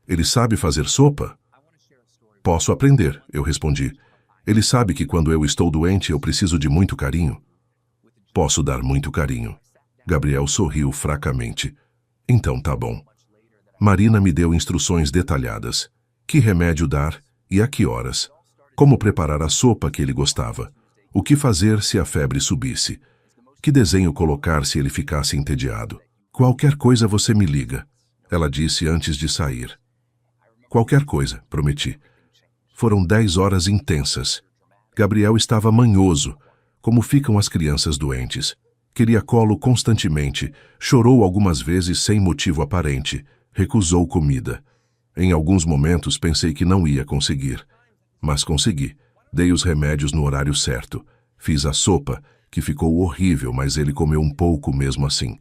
S1: Ele sabe fazer sopa? Posso aprender, eu respondi. Ele sabe que quando eu estou doente eu preciso de muito carinho. Posso dar muito carinho. Gabriel sorriu fracamente. Então tá bom. Marina me deu instruções detalhadas. Que remédio dar e a que horas. Como preparar a sopa que ele gostava. O que fazer se a febre subisse. Que desenho colocar se ele ficasse entediado. Qualquer coisa você me liga, ela disse antes de sair. Qualquer coisa, prometi. Foram 10 horas intensas. Gabriel estava manhoso, como ficam as crianças doentes. Queria colo constantemente, chorou algumas vezes sem motivo aparente, recusou comida. Em alguns momentos pensei que não ia conseguir. Mas consegui. Dei os remédios no horário certo. Fiz a sopa, que ficou horrível, mas ele comeu um pouco mesmo assim.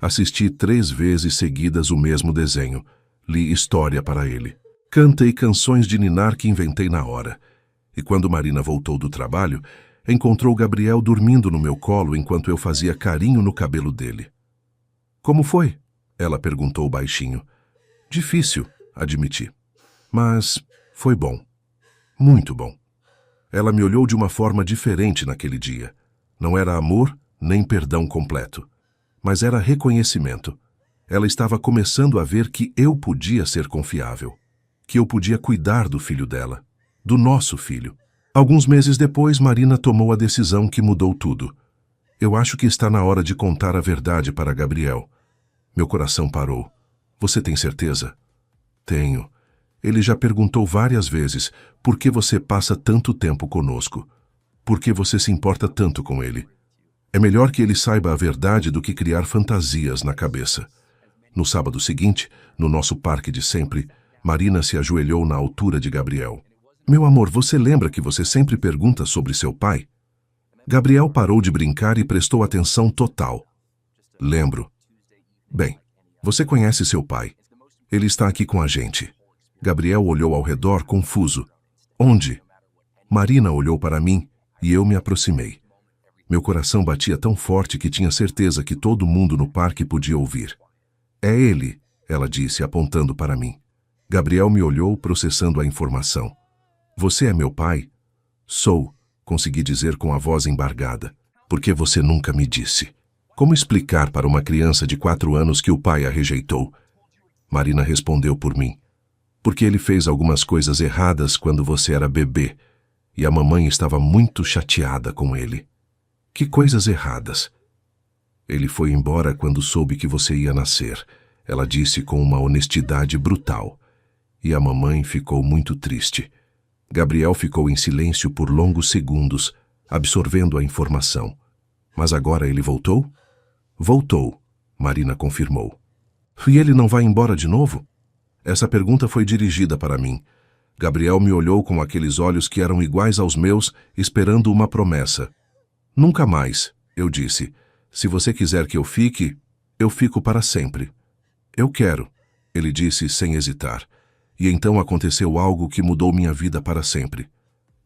S1: Assisti 3 vezes seguidas o mesmo desenho. Li história para ele. Cantei canções de ninar que inventei na hora. E quando Marina voltou do trabalho, encontrou Gabriel dormindo no meu colo enquanto eu fazia carinho no cabelo dele. Como foi? Ela perguntou baixinho. Difícil, admiti. Mas foi bom. Muito bom. Ela me olhou de uma forma diferente naquele dia. Não era amor, nem perdão completo. Mas era reconhecimento. Ela estava começando a ver que eu podia ser confiável. Que eu podia cuidar do filho dela. Do nosso filho. Alguns meses depois, Marina tomou a decisão que mudou tudo. Eu acho que está na hora de contar a verdade para Gabriel. Meu coração parou. Você tem certeza? Tenho. Ele já perguntou várias vezes por que você passa tanto tempo conosco. Por que você se importa tanto com ele? É melhor que ele saiba a verdade do que criar fantasias na cabeça. No sábado seguinte, no nosso parque de sempre, Marina se ajoelhou na altura de Gabriel. Meu amor, você lembra que você sempre pergunta sobre seu pai? Gabriel parou de brincar e prestou atenção total. Lembro. Bem, você conhece seu pai. Ele está aqui com a gente. Gabriel olhou ao redor confuso. Onde? Marina olhou para mim e eu me aproximei. Meu coração batia tão forte que tinha certeza que todo mundo no parque podia ouvir. É ele, ela disse, apontando para mim. Gabriel me olhou, processando a informação. Você é meu pai? Sou, consegui dizer com a voz embargada. Por que você nunca me disse? Como explicar para uma criança de 4 anos que o pai a rejeitou? Marina respondeu por mim. Porque ele fez algumas coisas erradas quando você era bebê, e a mamãe estava muito chateada com ele. Que coisas erradas? Ele foi embora quando soube que você ia nascer, ela disse com uma honestidade brutal. E a mamãe ficou muito triste. Gabriel ficou em silêncio por longos segundos, absorvendo a informação. Mas agora ele voltou? Voltou, Marina confirmou. E ele não vai embora de novo? Essa pergunta foi dirigida para mim. Gabriel me olhou com aqueles olhos que eram iguais aos meus, esperando uma promessa. Nunca mais, eu disse. Se você quiser que eu fico para sempre. Eu quero, ele disse sem hesitar. E então aconteceu algo que mudou minha vida para sempre.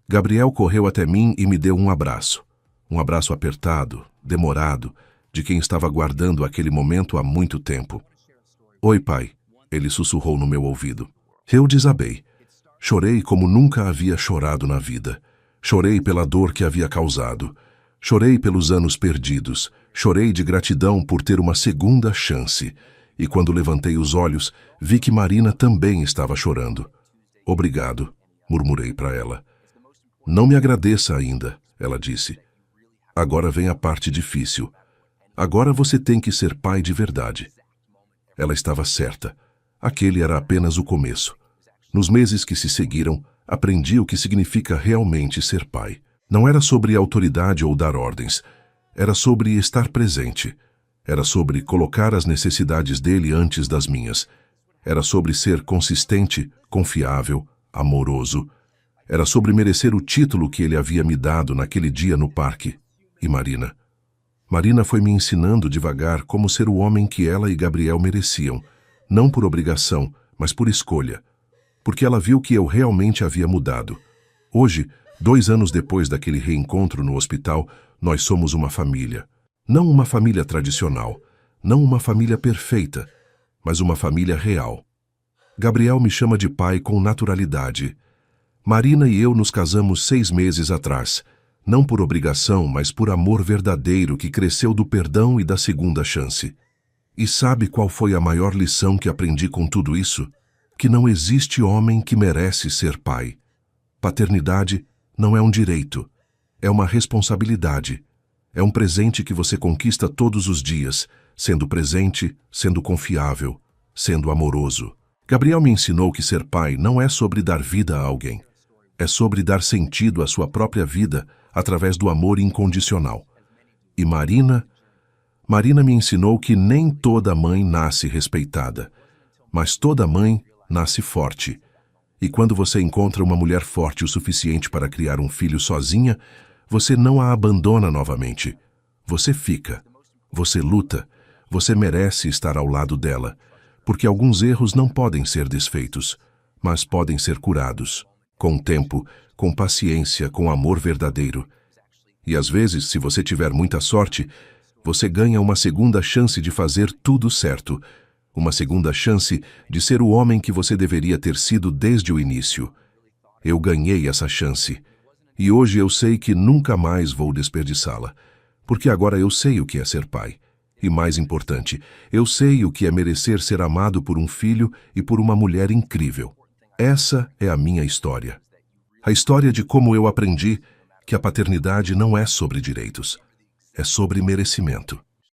S1: Gabriel correu até mim e me deu um abraço. Um abraço apertado, demorado, de quem estava guardando aquele momento há muito tempo. Oi, pai, ele sussurrou no meu ouvido. Eu desabei. Chorei como nunca havia chorado na vida. Chorei pela dor que havia causado. Chorei pelos anos perdidos. Chorei de gratidão por ter uma segunda chance. E quando levantei os olhos, vi que Marina também estava chorando. Obrigado, murmurei para ela. Não me agradeça ainda, ela disse. Agora vem a parte difícil. Agora você tem que ser pai de verdade. Ela estava certa. Aquele era apenas o começo. Nos meses que se seguiram, aprendi o que significa realmente ser pai. Não era sobre autoridade ou dar ordens. Era sobre estar presente. Era sobre colocar as necessidades dele antes das minhas. Era sobre ser consistente, confiável, amoroso. Era sobre merecer o título que ele havia me dado naquele dia no parque. E Marina? Marina foi me ensinando devagar como ser o homem que ela e Gabriel mereciam, não por obrigação, mas por escolha. Porque ela viu que eu realmente havia mudado. Hoje, 2 anos depois daquele reencontro no hospital, nós somos uma família. Não uma família tradicional, não uma família perfeita, mas uma família real. Gabriel me chama de pai com naturalidade. Marina e eu nos casamos 6 meses atrás, não por obrigação, mas por amor verdadeiro que cresceu do perdão e da segunda chance. E sabe qual foi a maior lição que aprendi com tudo isso? Que não existe homem que merece ser pai. Paternidade não é um direito, é uma responsabilidade. É um presente que você conquista todos os dias, sendo presente, sendo confiável, sendo amoroso. Gabriel me ensinou que ser pai não é sobre dar vida a alguém. É sobre dar sentido à sua própria vida através do amor incondicional. E Marina me ensinou que nem toda mãe nasce respeitada, mas toda mãe nasce forte. E quando você encontra uma mulher forte o suficiente para criar um filho sozinha, você não a abandona novamente. Você fica. Você luta. Você merece estar ao lado dela, porque alguns erros não podem ser desfeitos, mas podem ser curados. Com tempo, com paciência, com amor verdadeiro. E às vezes, se você tiver muita sorte, você ganha uma segunda chance de fazer tudo certo. Uma segunda chance de ser o homem que você deveria ter sido desde o início. Eu ganhei essa chance. E hoje eu sei que nunca mais vou desperdiçá-la, porque agora eu sei o que é ser pai. E mais importante, eu sei o que é merecer ser amado por um filho e por uma mulher incrível. Essa é a minha história. A história de como eu aprendi que a paternidade não é sobre direitos, é sobre merecimento.